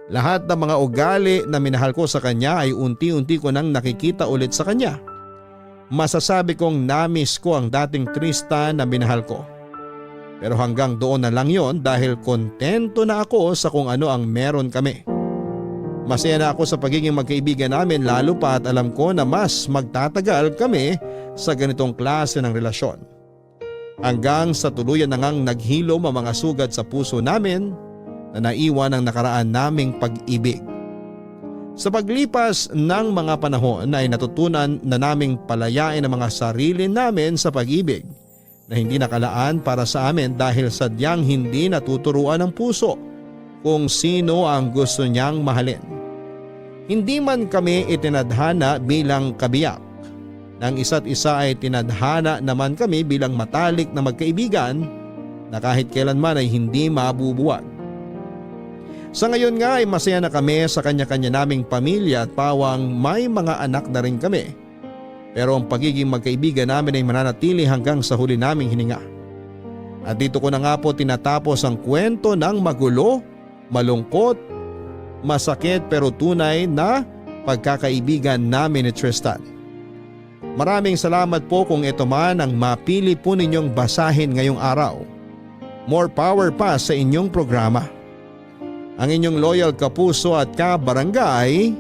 Lahat ng mga ugali na minahal ko sa kanya ay unti-unti ko nang nakikita ulit sa kanya. Masasabi kong na-miss ko ang dating Tristan na minahal ko. Pero hanggang doon na lang yon dahil kontento na ako sa kung ano ang meron kami. Masaya na ako sa pagiging magkaibigan namin lalo pa at alam ko na mas magtatagal kami sa ganitong klase ng relasyon. Hanggang sa tuluyan na ngang naghilom ang mga sugat sa puso namin na naiwan ng nakaraan naming pag-ibig. Sa paglipas ng mga panahon ay natutunan na naming palayain ang mga sarili namin sa pag-ibig na hindi nakalaan para sa amin dahil sadyang hindi natuturuan ng puso kung sino ang gusto niyang mahalin. Hindi man kami itinadhana bilang kabiyak ng isa't isa ay tinadhana naman kami bilang matalik na magkaibigan na kahit kailanman ay hindi mabubuwag. Sa ngayon nga ay masaya na kami sa kanya-kanya naming pamilya at pawang may mga anak na rin kami. Pero ang pagiging magkaibigan namin ay mananatili hanggang sa huli naming hininga. At dito ko na nga po tinatapos ang kwento ng magulo, malungkot, masakit pero tunay na pagkakaibigan namin ni Tristan. Maraming salamat po kung ito man ang mapili po ninyong basahin ngayong araw. More power pa sa inyong programa. Ang inyong loyal kapuso at kabarangay,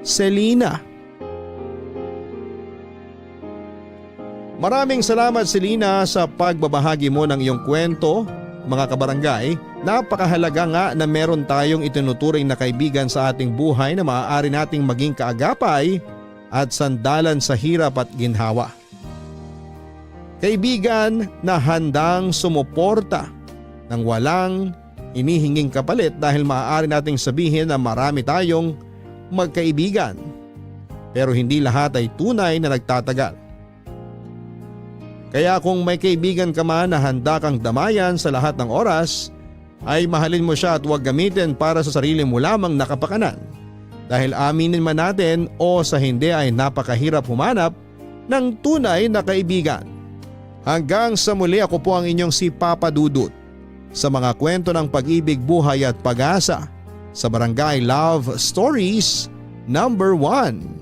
Selena. Maraming salamat Selena sa pagbabahagi mo ng iyong kwento, mga kabarangay. Napakahalaga nga na meron tayong itinuturing na kaibigan sa ating buhay na maaari nating maging kaagapay at sandalan sa hirap at ginhawa. Kaibigan na handang sumuporta ng walang inihinging kapalit dahil maaari nating sabihin na marami tayong magkaibigan. Pero hindi lahat ay tunay na nagtatagal. Kaya kung may kaibigan ka man na handa kang damayan sa lahat ng oras, ay mahalin mo siya at huwag gamitin para sa sarili mo lamang na kapakanan. Dahil aminin man natin o sa hindi ay napakahirap humanap ng tunay na kaibigan. Hanggang sa muli, ako po ang inyong si Papa Dudut sa mga kwento ng pag-ibig, buhay at pag-asa sa Barangay Love Stories #1.